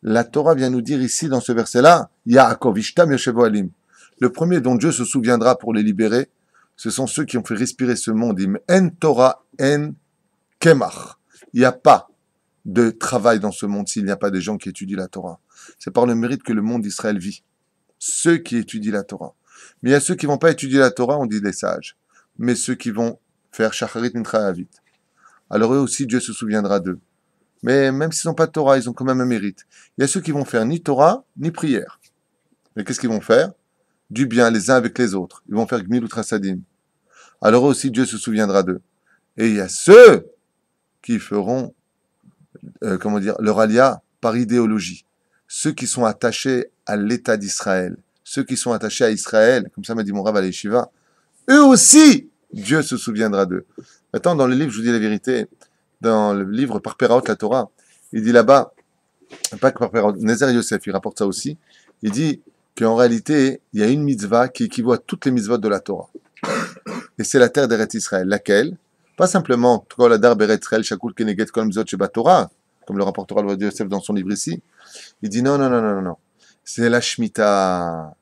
Speaker 1: La Torah vient nous dire ici, dans ce verset-là, Yaakov Ishtam Yoshevo Alim. Le premier dont Dieu se souviendra pour les libérer, ce sont ceux qui ont fait respirer ce monde. En Torah, en Kemach. Il n'y a pas de travail dans ce monde s'il n'y a pas des gens qui étudient la Torah. C'est par le mérite que le monde d'Israël vit. Ceux qui étudient la Torah. Mais il y a ceux qui ne vont pas étudier la Torah, on dit les sages. Mais ceux qui vont faire Shacharit Mincha Avit. Alors eux aussi, Dieu se souviendra d'eux. Mais même s'ils n'ont pas de Torah, ils ont quand même un mérite. Il y a ceux qui vont faire ni Torah, ni prière. Mais qu'est-ce qu'ils vont faire? Du bien les uns avec les autres. Ils vont faire Gmilut Chassadim. Alors eux aussi, Dieu se souviendra d'eux. Et il y a ceux qui feront, leur alia par idéologie. Ceux qui sont attachés à l'État d'Israël. Ceux qui sont attachés à Israël, comme ça m'a dit mon Rav à l'Yeshiva, eux aussi, Dieu se souviendra d'eux. Maintenant, dans le livre, je vous dis la vérité, dans le livre par Peraot la Torah, il dit là-bas, pas que par Peraot, Nezer Yosef, il rapporte ça aussi, il dit qu'en réalité, il y a une mitzvah qui équivaut à toutes les mitzvot de la Torah. Et c'est la terre d'Eretz Israël. Laquelle? Pas simplement Kol Adar Beret Israël Shakul Keneget Kol Mitzvot Sheba Torah, comme le rapportera le Yosef dans son livre ici. Il dit non. C'est la Shemitah.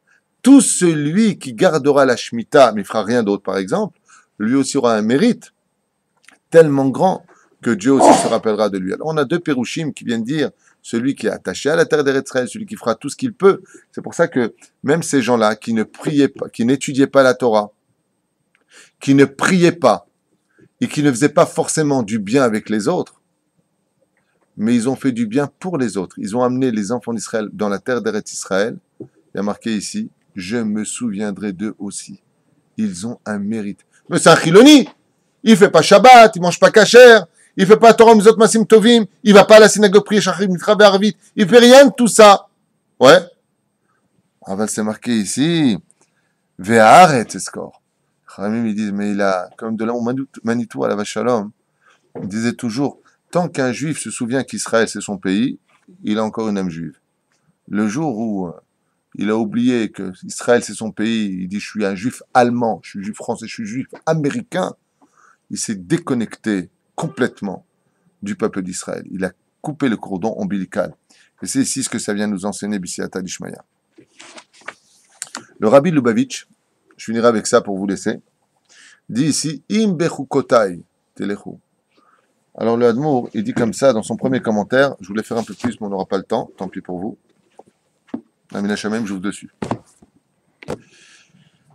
Speaker 1: Tout celui qui gardera la Shemitah, mais fera rien d'autre par exemple, lui aussi aura un mérite tellement grand que Dieu aussi se rappellera de lui. Alors on a deux Pérouchim qui viennent dire celui qui est attaché à la terre d'Eretz Israël, celui qui fera tout ce qu'il peut. C'est pour ça que même ces gens-là qui ne priaient pas, qui n'étudiaient pas la Torah, qui ne priaient pas et qui ne faisaient pas forcément du bien avec les autres, mais ils ont fait du bien pour les autres. Ils ont amené les enfants d'Israël dans la terre d'Eretz Israël. Il y a marqué ici, je me souviendrai d'eux aussi. Ils ont un mérite. Mais c'est un chiloni. Il fait pas Shabbat, il mange pas kasher, il fait pas Torah Mizot Masim Tovim, il va pas à la synagogue prier Shachrit Mikra Be'arvit, il fait rien de tout ça. Ouais. Ah, c'est marqué ici, Ve'aret Eskor. Ramim, ils disent, mais il a, comme de là, Manitou à la Vachalom, il disait toujours, tant qu'un juif se souvient qu'Israël c'est son pays, il a encore une âme juive. Le jour où il a oublié que Israël c'est son pays, il dit je suis un juif allemand, je suis juif français, je suis juif américain, il s'est déconnecté complètement du peuple d'Israël. Il a coupé le cordon ombilical. Et c'est ici ce que ça vient nous enseigner B'Siata d'Ishmaïa. Le Rabbi Lubavitch, je finirai avec ça pour vous laisser, dit ici Im bechukotai telechu. Alors le Admour, il dit comme ça dans son premier commentaire, je voulais faire un peu plus, mais on n'aura pas le temps, tant pis pour vous. Amina Shamem, j'ouvre dessus.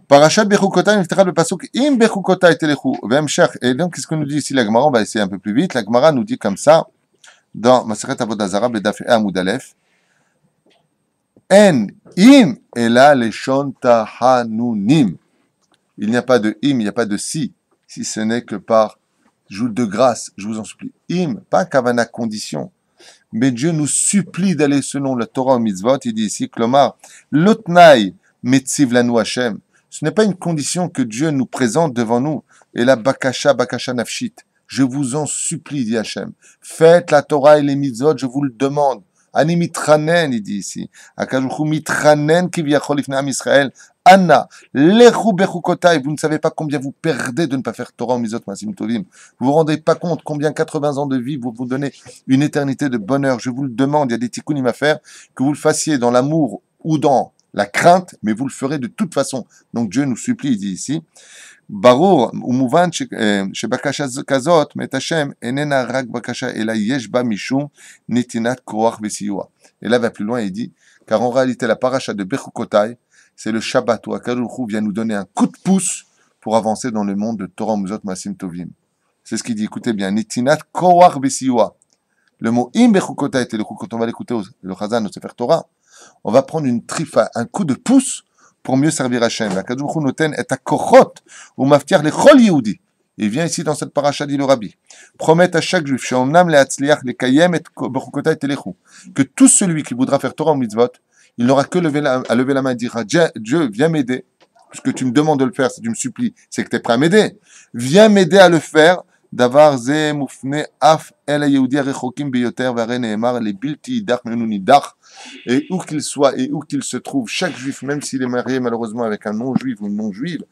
Speaker 1: Parashat Bechukotai, il le pasuk Im bechukotai telechu. Et donc, qu'est-ce que nous dit ici la Gemara? On va essayer un peu plus vite. La Gemara nous dit comme ça, dans Maseret Avodah Zarah, Bedaf Amud Aleph, En im ela leshon tahanunim. Il n'y a pas de im, il n'y a pas de si ce n'est que par joute de grâce, je vous en supplie. Im, pas kavana condition. Mais Dieu nous supplie d'aller selon la Torah au mitzvot. Il dit ici, Klomar, lotnaï metziv lanu Hashem. Ce n'est pas une condition que Dieu nous présente devant nous. Et la bakasha nafshit. Je vous en supplie, dit Hashem. Faites la Torah et les mitzvot, je vous le demande. Ani mitranen, il dit ici. Akajuchu mitranen kivyachol ifne am Israël. Anna, lechu bechukotai. Vous ne savez pas combien vous perdez de ne pas faire Torah au mitzvot masim tovim. Vous vous rendez pas compte combien 80 ans de vie vous donnez une éternité de bonheur. Je vous le demande, il y a des tikkunim à faire, que vous le fassiez dans l'amour ou dans la crainte, mais vous le ferez de toute façon. Donc Dieu nous supplie, il dit ici. ברור ומובן שבקשה כזאת מאת השם איננה רק בקשה אלא יש בה משום נתינת כוח וסיוע. Et là va plus loin, il dit, car en réalité la paracha de Bechukotai, c'est le Shabbat où Akadosh Baruch Hu vient nous donner un coup de pouce pour avancer dans le monde de Torah Muzot Masim Tovim. C'est ce qu'il dit, écoutez bien, Netinat Koach Besiwa. Le mot Im Bechukotai était le coup, quand on va l'écouter le Chazan au Sefer Torah, on va prendre une trifa, un coup de pouce pour mieux servir Hachem. Akadosh Baruch Hu noten et akochot ou maftiar lechol Yehudi. Il vient ici dans cette paracha, dit le Rabbi. Promet à chaque juif, sheomnam leatzliach lekayem et bechukotai telechu, que tout celui qui voudra faire Torah ou mitzvot, il n'aura que à lever la main et dire, Dieu, viens m'aider, puisque tu me demandes de le faire, si tu me supplies, c'est que tu es prêt à m'aider. Viens m'aider à le faire. Davar ze mufne af el Yehudi rechokim beyoter vare neemar le bilti idach menuni dach. Et où qu'il soit et où qu'il se trouve, chaque juif, même s'il est marié malheureusement avec un non-juif ou une non-juive,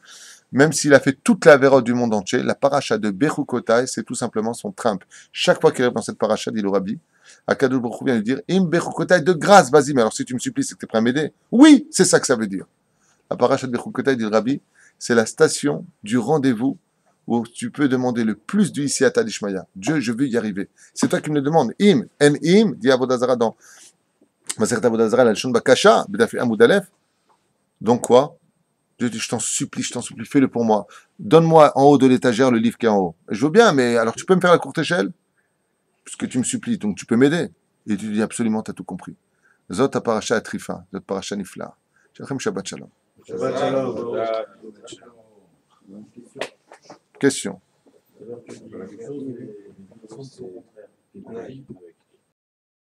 Speaker 1: même s'il a fait toute la vérote du monde entier, la paracha de Bechukotai, c'est tout simplement son trump. Chaque fois qu'il arrive dans cette paracha, dit le Rabbi, Akadosh Baruch Hu vient lui dire, Im Bechukotai, de grâce, vas-y, mais alors si tu me supplies, c'est que tu es prêt à m'aider. Oui, c'est ça que ça veut dire. La paracha de Bechukotai, dit le Rabbi, c'est la station du rendez-vous où tu peux demander le plus du Isiata d'Ishmaïa. Dieu, je veux y arriver. C'est toi qui me le demandes. Im, en im, dit Avodazara dans Masechet Avodazara, la Shon Bakasha, Bedafi Amoud Aleph. Donc quoi? Dieu dit, je t'en supplie, fais-le pour moi. Donne-moi en haut de l'étagère le livre qui est en haut. Je veux bien, mais alors tu peux me faire la courte échelle? Puisque tu me supplies, donc tu peux m'aider. Et tu dis absolument, tu as tout compris. Zot paracha atrifa, zot paracha nifla. Shalom Shabbat Shalom.
Speaker 2: Shabbat Shalom.
Speaker 1: Question.
Speaker 3: Alors, quelque chose, mais au contraire.